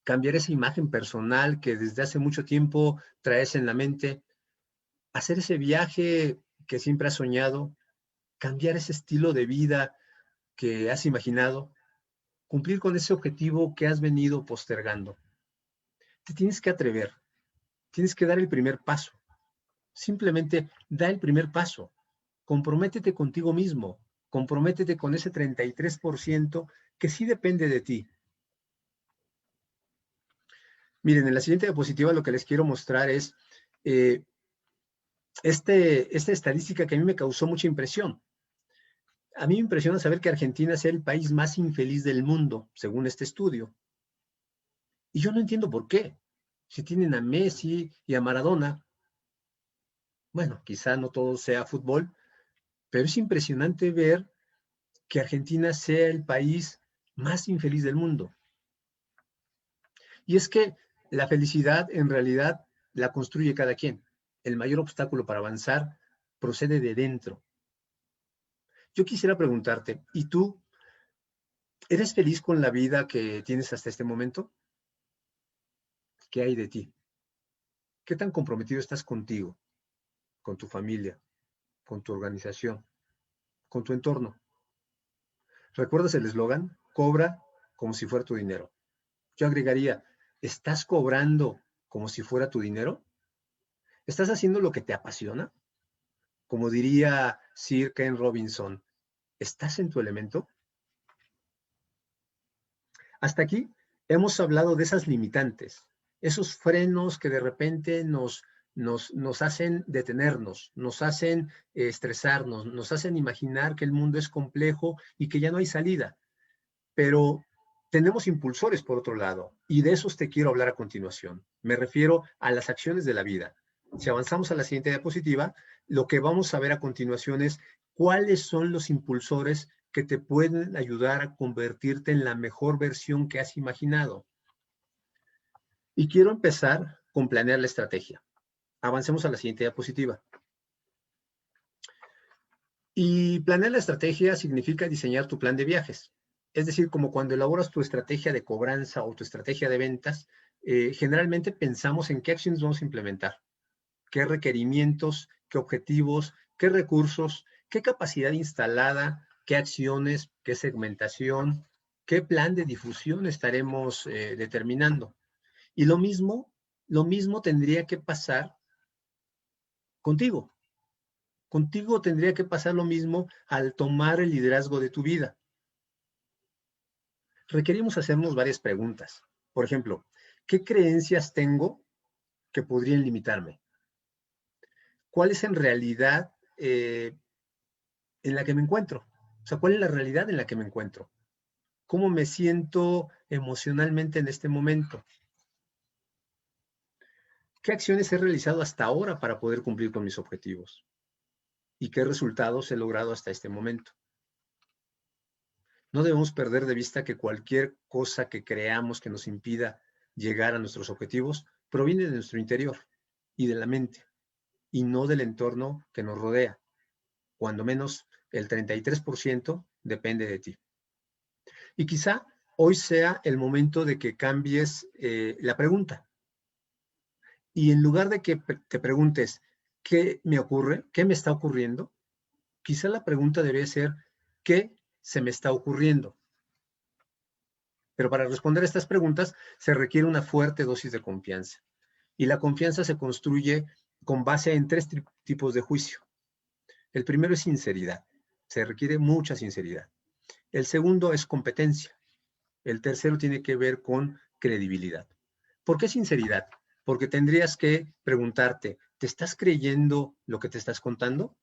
cambiar esa imagen personal que desde hace mucho tiempo traes en la mente, hacer ese viaje que siempre has soñado, cambiar ese estilo de vida que has imaginado, cumplir con ese objetivo que has venido postergando. Te tienes que atrever, tienes que dar el primer paso. Simplemente da el primer paso. Comprométete contigo mismo, comprométete con ese 33% que sí depende de ti. Miren, en la siguiente diapositiva lo que les quiero mostrar es esta estadística que a mí me causó mucha impresión. A mí me impresiona saber que Argentina sea el país más infeliz del mundo, según este estudio. Y yo no entiendo por qué. Si tienen a Messi y a Maradona, bueno, quizá no todo sea fútbol, pero es impresionante ver que Argentina sea el país más infeliz del mundo. Y es que la felicidad en realidad la construye cada quien. El mayor obstáculo para avanzar procede de dentro. Yo quisiera preguntarte, ¿y tú eres feliz con la vida que tienes hasta este momento? ¿Qué hay de ti? ¿Qué tan comprometido estás contigo, con tu familia, con tu organización, con tu entorno? ¿Recuerdas el eslogan? Cobra como si fuera tu dinero. Yo agregaría, ¿estás cobrando como si fuera tu dinero? ¿Estás haciendo lo que te apasiona? Como diría Sir Ken Robinson, ¿estás en tu elemento? Hasta aquí hemos hablado de esas limitantes, esos frenos que de repente nos hacen detenernos, nos hacen estresarnos, nos hacen imaginar que el mundo es complejo y que ya no hay salida. Pero tenemos impulsores por otro lado, y de esos te quiero hablar a continuación. Me refiero a las acciones de la vida. Si avanzamos a la siguiente diapositiva, lo que vamos a ver a continuación es cuáles son los impulsores que te pueden ayudar a convertirte en la mejor versión que has imaginado. Y quiero empezar con planear la estrategia. Avancemos a la siguiente diapositiva. Y planear la estrategia significa diseñar tu plan de viajes. Es decir, como cuando elaboras tu estrategia de cobranza o tu estrategia de ventas, generalmente pensamos en qué acciones vamos a implementar, qué requerimientos, qué objetivos, qué recursos, qué capacidad instalada, qué acciones, qué segmentación, qué plan de difusión estaremos determinando. Y lo mismo tendría que pasar contigo. Contigo tendría que pasar lo mismo al tomar el liderazgo de tu vida. Requerimos hacernos varias preguntas. Por ejemplo, ¿qué creencias tengo que podrían limitarme? ¿Cuál es en realidad en la que me encuentro? O sea, ¿cuál es la realidad en la que me encuentro? ¿Cómo me siento emocionalmente en este momento? ¿Qué acciones he realizado hasta ahora para poder cumplir con mis objetivos? ¿Y qué resultados he logrado hasta este momento? No debemos perder de vista que cualquier cosa que creamos que nos impida llegar a nuestros objetivos proviene de nuestro interior y de la mente, y no del entorno que nos rodea. Cuando menos el 33% depende de ti. Y quizá hoy sea el momento de que cambies la pregunta. Y en lugar de que te preguntes, ¿qué me ocurre? ¿Qué me está ocurriendo? Quizá la pregunta debería ser, ¿qué se me está ocurriendo? Pero para responder a estas preguntas se requiere una fuerte dosis de confianza. Y la confianza se construye con base en tres tipos de juicio. El primero es sinceridad. Se requiere mucha sinceridad. El segundo es competencia. El tercero tiene que ver con credibilidad. ¿Por qué sinceridad? Porque tendrías que preguntarte, ¿te estás creyendo lo que te estás contando?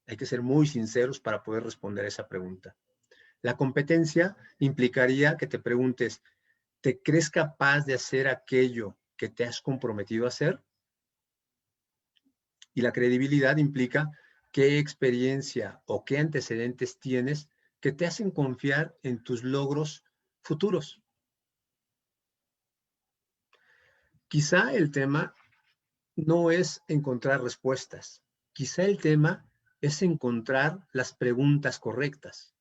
Hay que ser muy sinceros para poder responder a esa pregunta. La competencia implicaría que te preguntes, ¿te crees capaz de hacer aquello que te has comprometido a hacer? Y la credibilidad implica qué experiencia o qué antecedentes tienes que te hacen confiar en tus logros futuros. Quizá el tema no es encontrar respuestas. Quizá el tema es encontrar las preguntas correctas.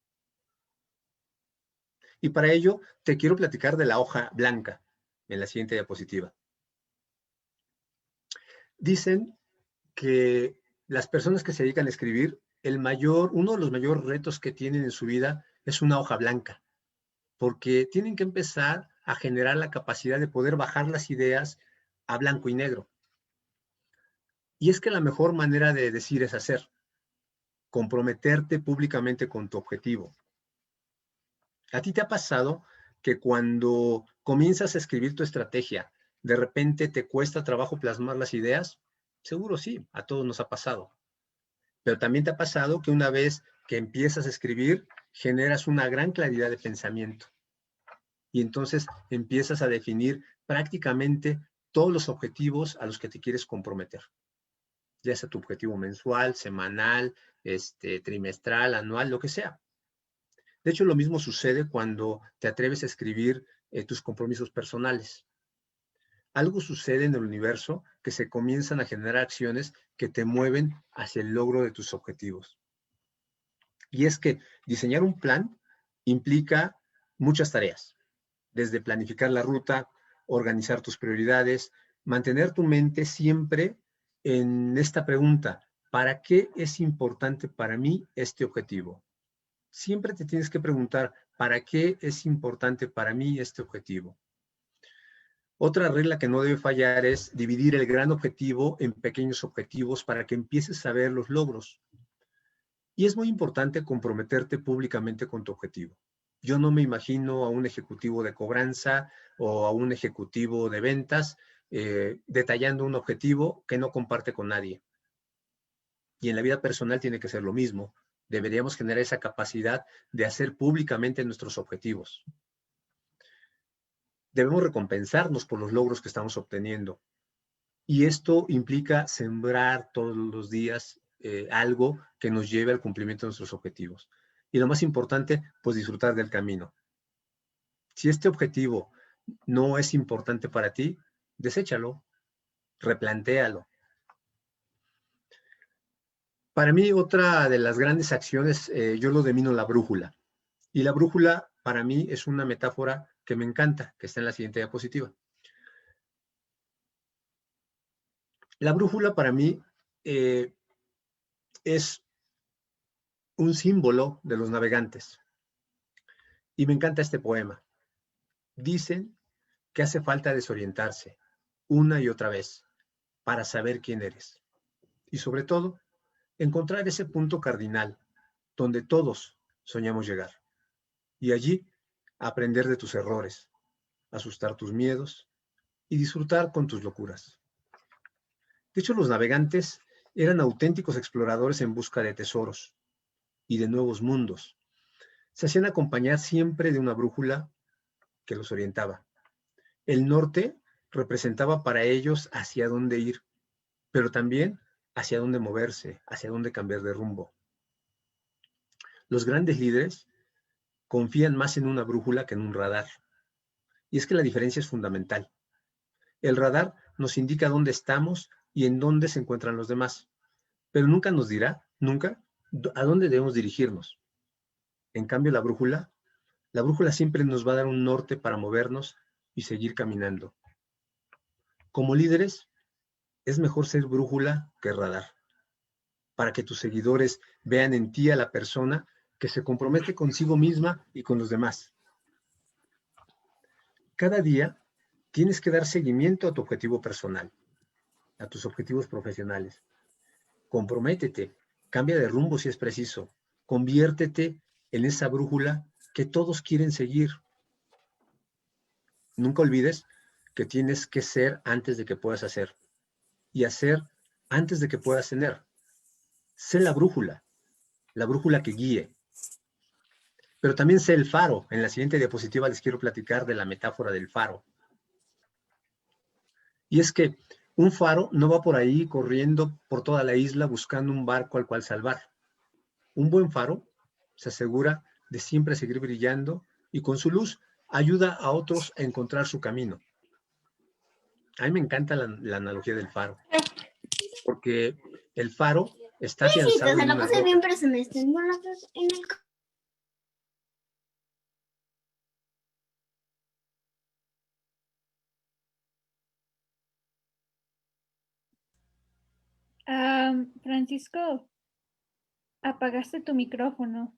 Y para ello te quiero platicar de la hoja blanca en la siguiente diapositiva. Dicen que las personas que se dedican a escribir, uno de los mayores retos que tienen en su vida es una hoja blanca, porque tienen que empezar a generar la capacidad de poder bajar las ideas a blanco y negro. Y es que la mejor manera de decir es hacer, comprometerte públicamente con tu objetivo. ¿A ti te ha pasado que cuando comienzas a escribir tu estrategia, de repente te cuesta trabajo plasmar las ideas? Seguro sí, a todos nos ha pasado. Pero también te ha pasado que una vez que empiezas a escribir, generas una gran claridad de pensamiento. Y entonces empiezas a definir prácticamente todos los objetivos a los que te quieres comprometer. Ya sea tu objetivo mensual, semanal, trimestral, anual, lo que sea. De hecho, lo mismo sucede cuando te atreves a escribir tus compromisos personales. Algo sucede en el universo que se comienzan a generar acciones que te mueven hacia el logro de tus objetivos. Y es que diseñar un plan implica muchas tareas, desde planificar la ruta, organizar tus prioridades, mantener tu mente siempre en esta pregunta: ¿para qué es importante para mí este objetivo? Siempre te tienes que preguntar, ¿para qué es importante para mí este objetivo? Otra regla que no debe fallar es dividir el gran objetivo en pequeños objetivos para que empieces a ver los logros. Y es muy importante comprometerte públicamente con tu objetivo. Yo no me imagino a un ejecutivo de cobranza o a un ejecutivo de ventas detallando un objetivo que no comparte con nadie. Y en la vida personal tiene que ser lo mismo. Deberíamos generar esa capacidad de hacer públicamente nuestros objetivos. Debemos recompensarnos por los logros que estamos obteniendo. Y esto implica sembrar todos los días algo que nos lleve al cumplimiento de nuestros objetivos. Y lo más importante, pues disfrutar del camino. Si este objetivo no es importante para ti, deséchalo, replantéalo. Para mí, otra de las grandes acciones, yo lo denomino la brújula. Y la brújula, para mí, es una metáfora que me encanta, que está en la siguiente diapositiva. La brújula, para mí, es un símbolo de los navegantes. Y me encanta este poema. Dicen que hace falta desorientarse una y otra vez para saber quién eres. Y sobre todo, encontrar ese punto cardinal donde todos soñamos llegar. Y allí aprender de tus errores, asustar tus miedos y disfrutar con tus locuras. De hecho, los navegantes eran auténticos exploradores en busca de tesoros y de nuevos mundos. Se hacían acompañar siempre de una brújula que los orientaba. El norte representaba para ellos hacia dónde ir, pero también hacia dónde moverse, hacia dónde cambiar de rumbo. Los grandes líderes confían más en una brújula que en un radar. Y es que la diferencia es fundamental. El radar nos indica dónde estamos y en dónde se encuentran los demás, pero nunca nos dirá, nunca, a dónde debemos dirigirnos. En cambio, la brújula siempre nos va a dar un norte para movernos y seguir caminando. Como líderes, es mejor ser brújula que radar, para que tus seguidores vean en ti a la persona que se compromete consigo misma y con los demás. Cada día tienes que dar seguimiento a tu objetivo personal, a tus objetivos profesionales. Comprométete, cambia de rumbo si es preciso, conviértete en esa brújula que todos quieren seguir. Nunca olvides que tienes que ser antes de que puedas hacer y hacer antes de que puedas tener. Sé la brújula que guíe. pero también sé el faro. En la siguiente diapositiva les quiero platicar de la metáfora del faro. Y es que un faro no va por ahí corriendo por toda la isla buscando un barco al cual salvar. Un buen faro se asegura de siempre seguir brillando y con su luz ayuda a otros a encontrar su camino. A mí me encanta la analogía del faro, porque el faro está afianzado en una roca. Bien, pero se me están volando en el... Francisco, apagaste tu micrófono.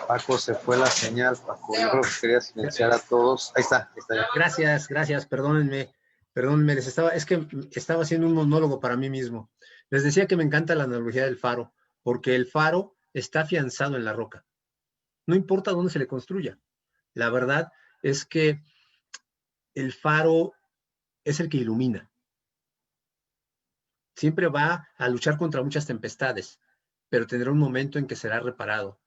Paco, se fue la señal, Paco. Yo creo que quería silenciar a todos. Ahí está ya. Gracias, perdónenme, es que estaba haciendo un monólogo para mí mismo. Les decía que me encanta la analogía del faro, porque el faro está afianzado en la roca. No importa dónde se le construya. La verdad es que el faro es el que ilumina. Siempre va a luchar contra muchas tempestades, pero tendrá un momento en que será reparado.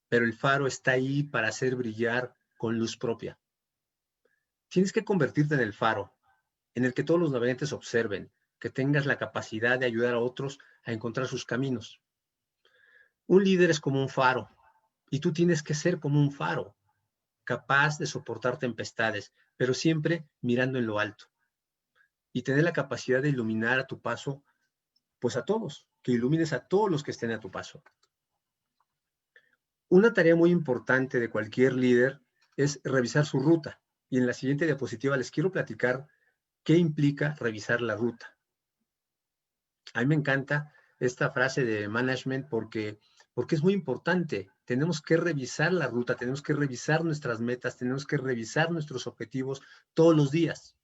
Pero el faro está ahí para hacer brillar con luz propia. Tienes que convertirte en el faro, en el que todos los navegantes observen, que tengas la capacidad de ayudar a otros a encontrar sus caminos. Un líder es como un faro, y tú tienes que ser como un faro, capaz de soportar tempestades, pero siempre mirando en lo alto. Y tener la capacidad de iluminar a tu paso, pues a todos, que ilumines a todos los que estén a tu paso. Una tarea muy importante de cualquier líder es revisar su ruta. Y en la siguiente diapositiva les quiero platicar qué implica revisar la ruta. A mí me encanta esta frase de management porque es muy importante. Tenemos que revisar la ruta, tenemos que revisar nuestras metas, tenemos que revisar nuestros objetivos todos los días.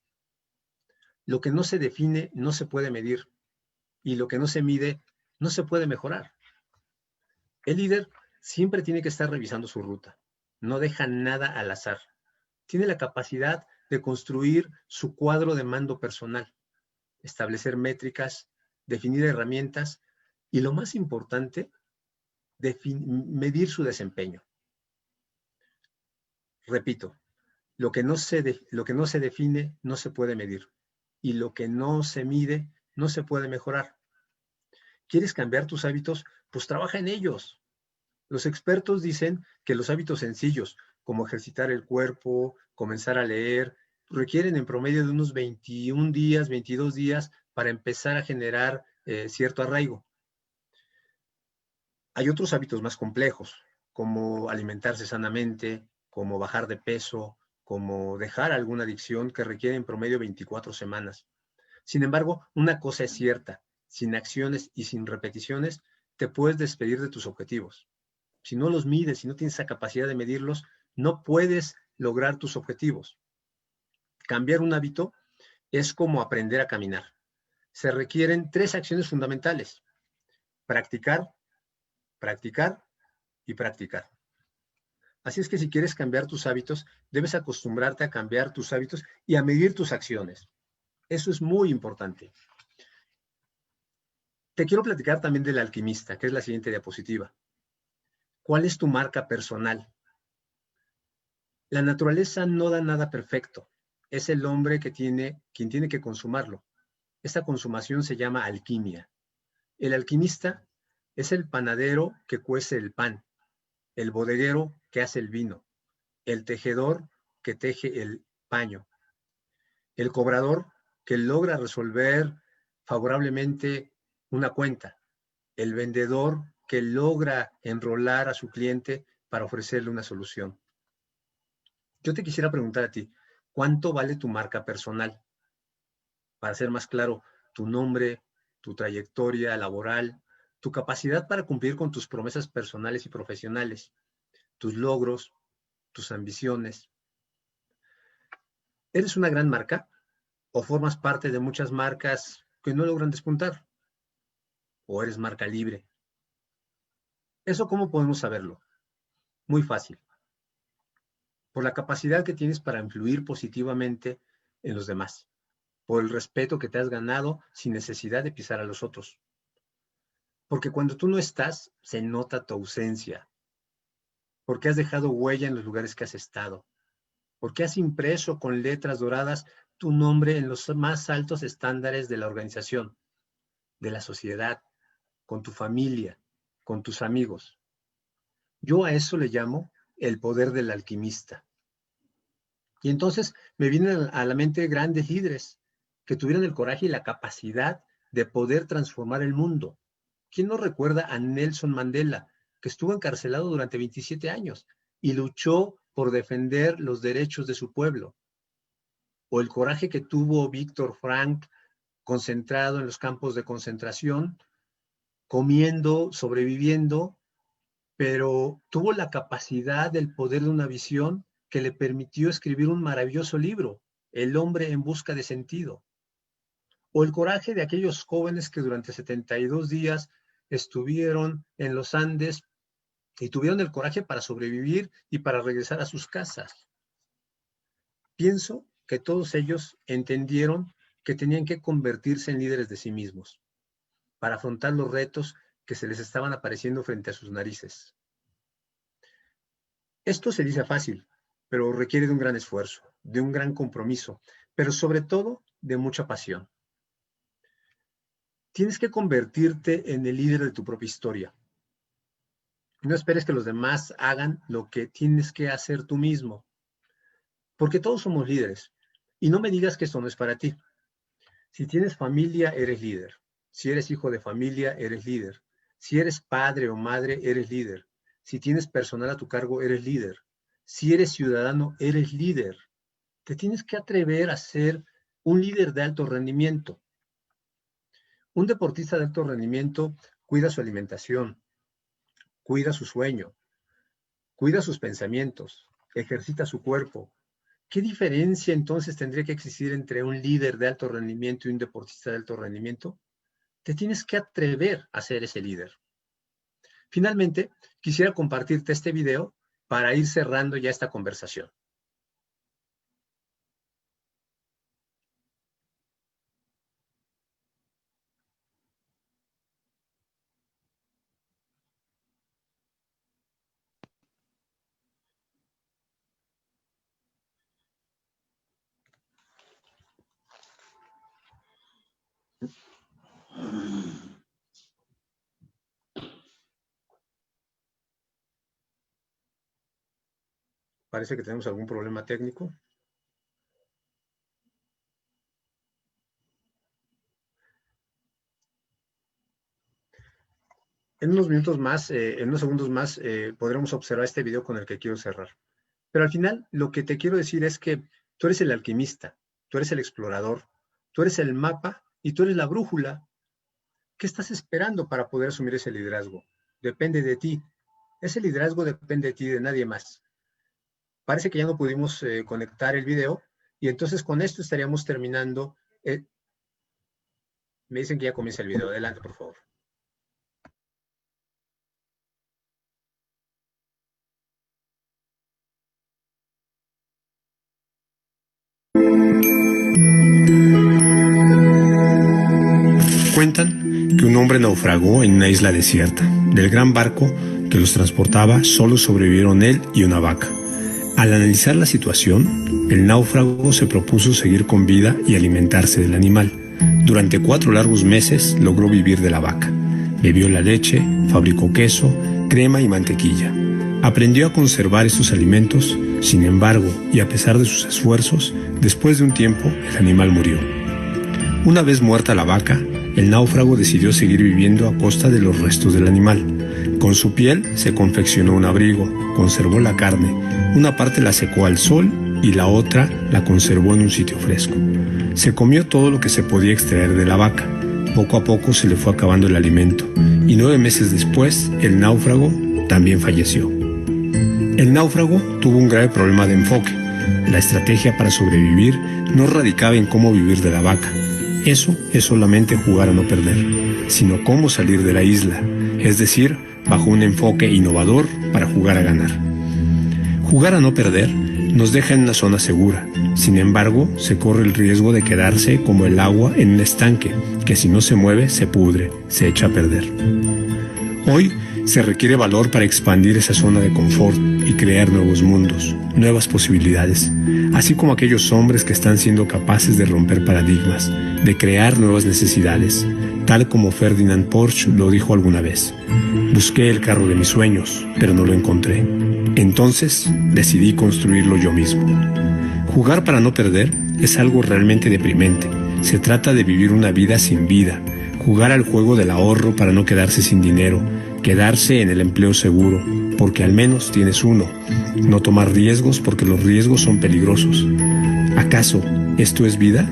Lo que no se define no se puede medir y lo que no se mide no se puede mejorar. El líder siempre tiene que estar revisando su ruta. No deja nada al azar. Tiene la capacidad de construir su cuadro de mando personal, establecer métricas, definir herramientas y lo más importante, medir su desempeño. Repito, lo que no se define no se puede medir y lo que no se mide no se puede mejorar. ¿Quieres cambiar tus hábitos? Pues trabaja en ellos. Los expertos dicen que los hábitos sencillos, como ejercitar el cuerpo, comenzar a leer, requieren en promedio de unos 21 días, 22 días para empezar a generar cierto arraigo. Hay otros hábitos más complejos, como alimentarse sanamente, como bajar de peso, como dejar alguna adicción que requiere en promedio 24 semanas. Sin embargo, una cosa es cierta, sin acciones y sin repeticiones, te puedes despedir de tus objetivos. Si no los mides, si no tienes esa capacidad de medirlos, no puedes lograr tus objetivos. Cambiar un hábito es como aprender a caminar. Se requieren 3 acciones fundamentales: practicar, practicar y practicar. Así es que si quieres cambiar tus hábitos, debes acostumbrarte a cambiar tus hábitos y a medir tus acciones. Eso es muy importante. Te quiero platicar también del alquimista, que es la siguiente diapositiva. ¿Cuál es tu marca personal? La naturaleza no da nada perfecto. Es el hombre quien tiene que consumarlo. Esta consumación se llama alquimia. El alquimista es el panadero que cuece el pan, el bodeguero que hace el vino, el tejedor que teje el paño, el cobrador que logra resolver favorablemente una cuenta, el vendedor que logra enrolar a su cliente para ofrecerle una solución. Yo te quisiera preguntar a ti, ¿cuánto vale tu marca personal? Para ser más claro, tu nombre, tu trayectoria laboral, tu capacidad para cumplir con tus promesas personales y profesionales, tus logros, tus ambiciones. ¿Eres una gran marca o formas parte de muchas marcas que no logran despuntar? ¿O eres marca libre? ¿Eso cómo podemos saberlo? Muy fácil. Por la capacidad que tienes para influir positivamente en los demás, por el respeto que te has ganado sin necesidad de pisar a los otros. Porque cuando tú no estás, se nota tu ausencia. porque has dejado huella en los lugares que has estado, porque has impreso con letras doradas tu nombre en los más altos estándares de la organización, de la sociedad, con tu familia, con tus amigos. Yo a eso le llamo el poder del alquimista. Y entonces me vienen a la mente grandes líderes que tuvieron el coraje y la capacidad de poder transformar el mundo. ¿Quién no recuerda a Nelson Mandela, que estuvo encarcelado durante 27 años y luchó por defender los derechos de su pueblo? O el coraje que tuvo Víctor Frank, concentrado en los campos de concentración, comiendo, sobreviviendo, pero tuvo la capacidad, el poder de una visión que le permitió escribir un maravilloso libro, El hombre en busca de sentido. O el coraje de aquellos jóvenes que durante 72 días estuvieron en los Andes y tuvieron el coraje para sobrevivir y para regresar a sus casas. Pienso que todos ellos entendieron que tenían que convertirse en líderes de sí mismos para afrontar los retos que se les estaban apareciendo frente a sus narices. Esto se dice fácil, pero requiere de un gran esfuerzo, de un gran compromiso, pero sobre todo de mucha pasión. Tienes que convertirte en el líder de tu propia historia. No esperes que los demás hagan lo que tienes que hacer tú mismo, porque todos somos líderes. Y no me digas que esto no es para ti. Si tienes familia, eres líder. Si eres hijo de familia, eres líder. Si eres padre o madre, eres líder. Si tienes personal a tu cargo, eres líder. Si eres ciudadano, eres líder. Te tienes que atrever a ser un líder de alto rendimiento. Un deportista de alto rendimiento cuida su alimentación, cuida su sueño, cuida sus pensamientos, ejercita su cuerpo. ¿Qué diferencia entonces tendría que existir entre un líder de alto rendimiento y un deportista de alto rendimiento? Te tienes que atrever a ser ese líder. Finalmente, quisiera compartirte este video para ir cerrando ya esta conversación. Parece que tenemos algún problema técnico. En unos minutos más, en unos segundos más, podremos observar este video con el que quiero cerrar. Pero al final, lo que te quiero decir es que tú eres el alquimista, tú eres el explorador, tú eres el mapa y tú eres la brújula. ¿Qué estás esperando para poder asumir ese liderazgo? Depende de ti. Ese liderazgo depende de ti y de nadie más. Parece que ya no pudimos conectar el video y entonces con esto estaríamos terminando. Me dicen que ya comienza el video. Adelante, por favor. Cuentan que un hombre naufragó en una isla desierta. Del gran barco que los transportaba, solo sobrevivieron él y una vaca. Al analizar la situación, el náufrago se propuso seguir con vida y alimentarse del animal. Durante 4 largos meses logró vivir de la vaca. Bebió la leche, fabricó queso, crema y mantequilla. Aprendió a conservar estos alimentos, sin embargo, y a pesar de sus esfuerzos, después de un tiempo, el animal murió. Una vez muerta la vaca, el náufrago decidió seguir viviendo a costa de los restos del animal. Con su piel se confeccionó un abrigo, conservó la carne, una parte la secó al sol y la otra la conservó en un sitio fresco. Se comió todo lo que se podía extraer de la vaca. Poco a poco se le fue acabando el alimento y 9 meses después el náufrago también falleció. El náufrago tuvo un grave problema de enfoque. La estrategia para sobrevivir no radicaba en cómo vivir de la vaca. Eso es solamente jugar a no perder, sino cómo salir de la isla, es decir, bajo un enfoque innovador para jugar a ganar. Jugar a no perder nos deja en una zona segura, sin embargo, se corre el riesgo de quedarse como el agua en un estanque, que si no se mueve se pudre, se echa a perder. Hoy Se requiere valor para expandir esa zona de confort y crear nuevos mundos, nuevas posibilidades, así como aquellos hombres que están siendo capaces de romper paradigmas, de crear nuevas necesidades, tal como Ferdinand Porsche lo dijo alguna vez. Busqué el carro de mis sueños, pero no lo encontré. Entonces decidí construirlo yo mismo. Jugar para no perder es algo realmente deprimente. Se trata de vivir una vida sin vida, jugar al juego del ahorro para no quedarse sin dinero, quedarse en el empleo seguro, porque al menos tienes uno, no tomar riesgos porque los riesgos son peligrosos. ¿Acaso esto es vida?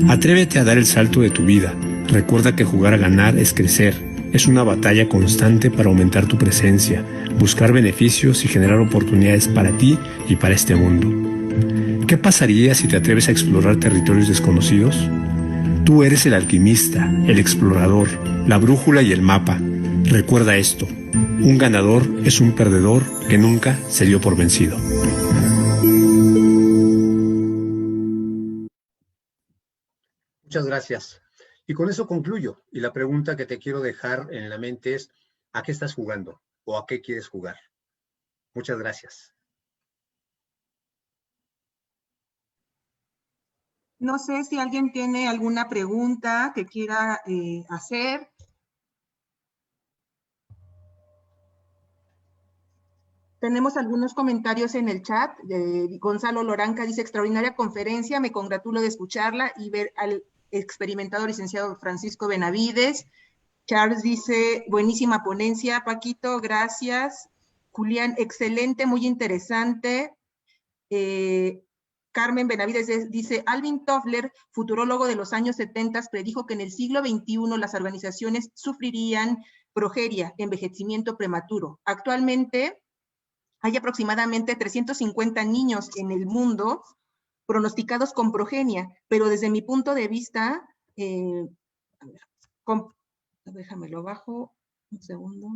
Atrévete a dar el salto de tu vida. Recuerda que jugar a ganar es crecer, es una batalla constante para aumentar tu presencia, buscar beneficios y generar oportunidades para ti y para este mundo. ¿Qué pasaría si te atreves a explorar territorios desconocidos? Tú eres el alquimista, el explorador, la brújula y el mapa. Recuerda esto, un ganador es un perdedor que nunca se dio por vencido. Muchas gracias. Y con eso concluyo. Y la pregunta que te quiero dejar en la mente es, ¿a qué estás jugando? ¿O a qué quieres jugar? Muchas gracias. No sé si alguien tiene alguna pregunta que quiera hacer. Tenemos algunos comentarios en el chat. Gonzalo Loranca dice, extraordinaria conferencia, me congratulo de escucharla y ver al experimentado licenciado Francisco Benavides. Charles dice, buenísima ponencia, Paquito, gracias. Julián, excelente, muy interesante. Carmen Benavides dice, Alvin Toffler, futurólogo de los años 70, predijo que en el siglo XXI las organizaciones sufrirían progeria, envejecimiento prematuro. Actualmente hay aproximadamente 350 niños en el mundo pronosticados con progenia, pero desde mi punto de vista, déjame lo bajo un segundo.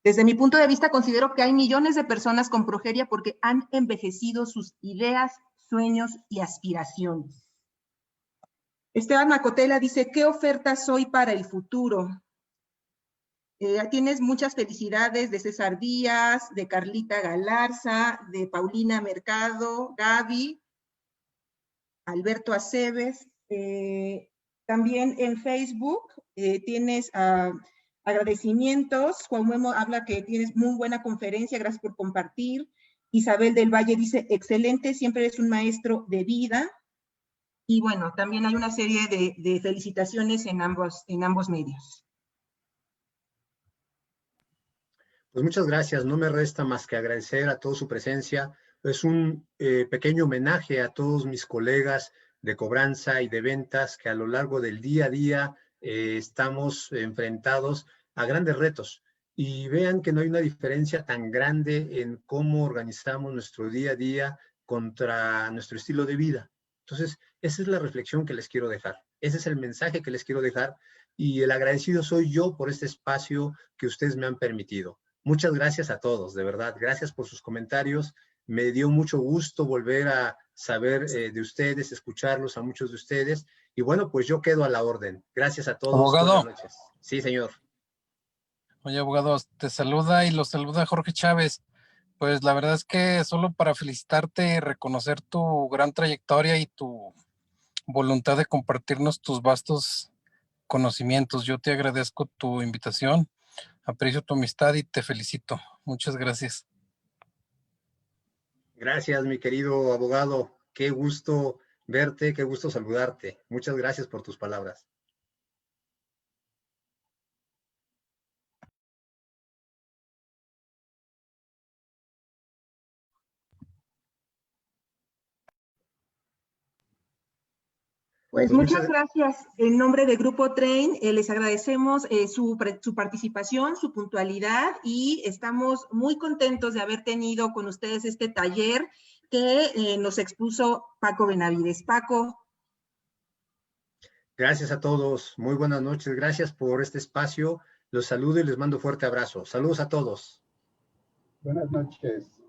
Desde mi punto de vista, considero que hay millones de personas con progeria porque han envejecido sus ideas, sueños y aspiraciones. Esteban Macotela dice, ¿qué ofertas soy para el futuro? Tienes muchas felicidades de César Díaz, de Carlita Galarza, de Paulina Mercado, Gaby, Alberto Aceves. También en Facebook tienes agradecimientos. Juan Memo habla que tienes muy buena conferencia, gracias por compartir. Isabel del Valle dice, excelente, siempre eres un maestro de vida. Y bueno, también hay una serie de felicitaciones en ambos medios. Pues muchas gracias, no me resta más que agradecer a toda su presencia. Es un pequeño homenaje a todos mis colegas de cobranza y de ventas que a lo largo del día a día estamos enfrentados a grandes retos. Y vean que no hay una diferencia tan grande en cómo organizamos nuestro día a día contra nuestro estilo de vida. Entonces, esa es la reflexión que les quiero dejar. Ese es el mensaje que les quiero dejar. Y el agradecido soy yo por este espacio que ustedes me han permitido. Muchas gracias a todos, de verdad. Gracias por sus comentarios. Me dio mucho gusto volver a saber de ustedes, escucharlos a muchos de ustedes. Y bueno, pues yo quedo a la orden. Gracias a todos. Abogado. Buenas noches. Sí, señor. Oye, abogado, te saluda y lo saluda Jorge Chávez. Pues la verdad es que solo para felicitarte y reconocer tu gran trayectoria y tu voluntad de compartirnos tus vastos conocimientos. Yo te agradezco tu invitación, aprecio tu amistad y te felicito. Muchas gracias. Gracias, mi querido abogado. Qué gusto verte, qué gusto saludarte. Muchas gracias por tus palabras. Pues muchas gracias. En nombre de Grupo Train, les agradecemos su participación, su puntualidad y estamos muy contentos de haber tenido con ustedes este taller que nos expuso Paco Benavides. Paco. Gracias a todos. Muy buenas noches. Gracias por este espacio. Los saludo y les mando fuerte abrazo. Saludos a todos. Buenas noches.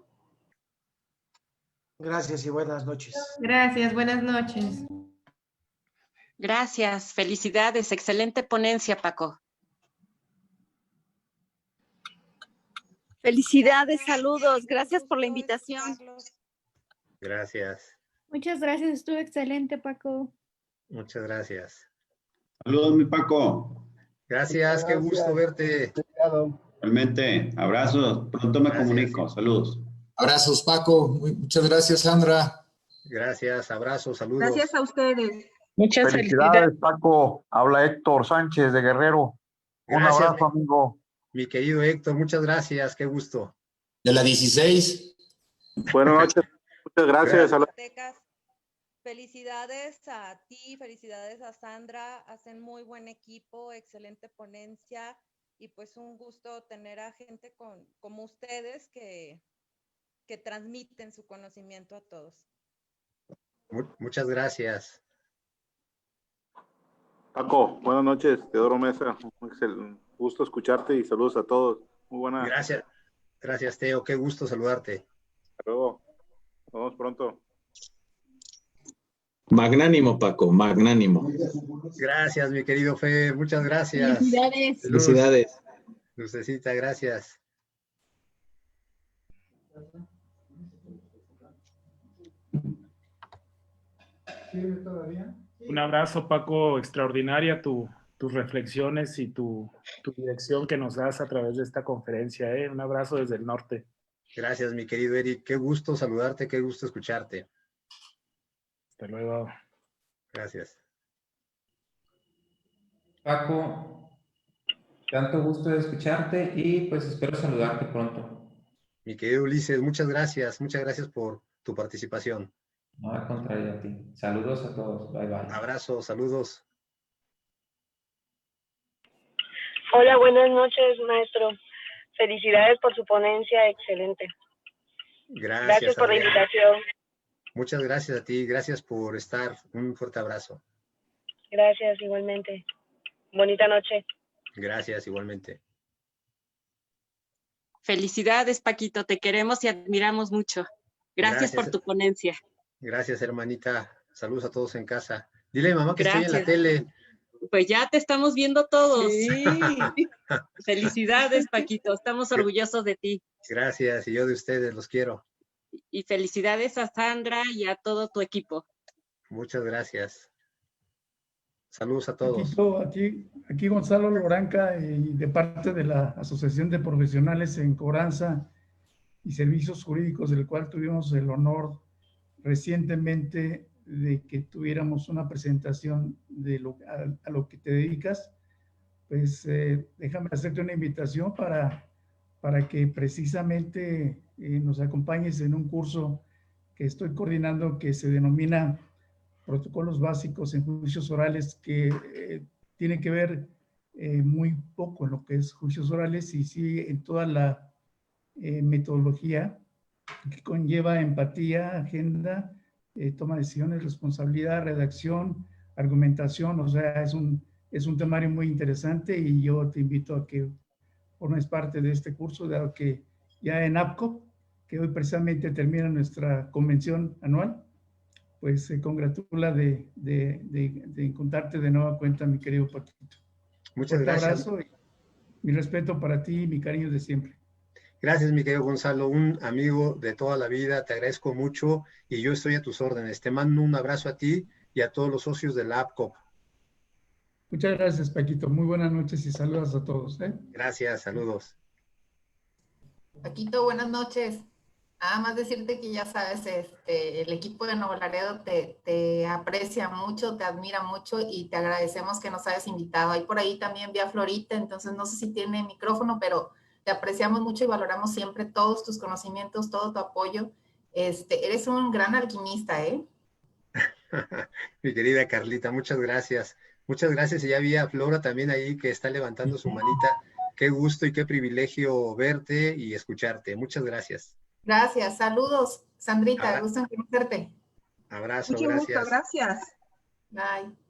Gracias y buenas noches. Gracias, buenas noches. Gracias, felicidades, excelente ponencia, Paco. Felicidades, saludos. Gracias por la invitación. Gracias. Muchas gracias, estuvo excelente, Paco. Muchas gracias. Saludos, mi Paco. Gracias, qué gusto verte. Realmente, abrazos. Pronto me comunico. Saludos. Abrazos, Paco. Muchas gracias, Sandra. Gracias, abrazos, saludos. Gracias a ustedes. Muchas felicidades, Paco. Habla Héctor Sánchez de Guerrero. Un Gracias, abrazo, amigo. Mi querido Héctor, muchas gracias, qué gusto. De la 16. Buenas noches. Muchas gracias. Felicidades a ti, felicidades a Sandra, hacen muy buen equipo, excelente ponencia y pues un gusto tener a gente como ustedes que transmiten su conocimiento a todos. Muchas gracias. Paco, buenas noches. Teodoro Mesa. Un gusto escucharte y saludos a todos. Muy buena. Gracias. Gracias, Teo. Qué gusto saludarte. Hasta luego. Nos vemos pronto. Magnánimo, Paco, magnánimo. Gracias, mi querido Fer. Muchas gracias. Felicidades. Felicidades. Lucecita, gracias. Un abrazo, Paco, extraordinaria tus reflexiones y tu dirección que nos das a través de esta conferencia. Un abrazo desde el norte. Gracias, mi querido Eric. Qué gusto saludarte, qué gusto escucharte. Hasta luego. Gracias. Paco, tanto gusto de escucharte y pues espero saludarte pronto. Mi querido Ulises, muchas gracias por tu participación. No, al contrario a ti. Saludos a todos. Bye, bye. Abrazos, saludos. Hola, buenas noches, maestro. Felicidades por su ponencia, excelente. Gracias por la invitación. Muchas gracias a ti, gracias por estar. Un fuerte abrazo. Gracias, igualmente. Bonita noche. Gracias, igualmente. Felicidades, Paquito, te queremos y admiramos mucho. Gracias por tu ponencia. Gracias, hermanita. Saludos a todos en casa. Dile a mamá que estoy en la tele. Pues ya te estamos viendo todos. Sí. Felicidades, Paquito. Estamos orgullosos de ti. Gracias, y yo de ustedes, los quiero. Y felicidades a Sandra y a todo tu equipo. Muchas gracias. Saludos a todos. Aquí Gonzalo Loranca, y de parte de la Asociación de Profesionales en Cobranza y Servicios Jurídicos, del cual tuvimos el honor recientemente de que tuviéramos una presentación de a lo que te dedicas. Pues déjame hacerte una invitación para que precisamente nos acompañes en un curso que estoy coordinando que se denomina Protocolos Básicos en Juicios Orales, que tiene que ver muy poco en lo que es juicios orales y sí en toda la metodología que conlleva empatía, agenda, toma de decisiones, responsabilidad, redacción, argumentación. O sea, es un temario muy interesante y yo te invito a que formes parte de este curso, dado que ya en APCO, que hoy precisamente termina nuestra convención anual, pues se congratula de encontrarte de nueva cuenta, mi querido Paquito. Muchas gracias. Un abrazo y mi respeto para ti y mi cariño de siempre. Gracias, mi querido Gonzalo, un amigo de toda la vida, te agradezco mucho y yo estoy a tus órdenes. Te mando un abrazo a ti y a todos los socios de la APCOP. Muchas gracias, Paquito. Muy buenas noches y saludos a todos. Gracias, saludos. Paquito, buenas noches. Nada más decirte que ya sabes, el equipo de Nuevo Laredo te aprecia mucho, te admira mucho y te agradecemos que nos hayas invitado. Ahí por ahí también vi a Florita, entonces no sé si tiene micrófono, pero te apreciamos mucho y valoramos siempre todos tus conocimientos, todo tu apoyo. Eres un gran alquimista, ¿eh? Mi querida Carlita, muchas gracias. Muchas gracias. Y ya vi a Flora también ahí que está levantando su manita. Qué gusto y qué privilegio verte y escucharte. Muchas gracias. Gracias. Saludos, Sandrita. Gusto en conocerte. Abrazo, mucho gracias. Gusto, gracias. Bye.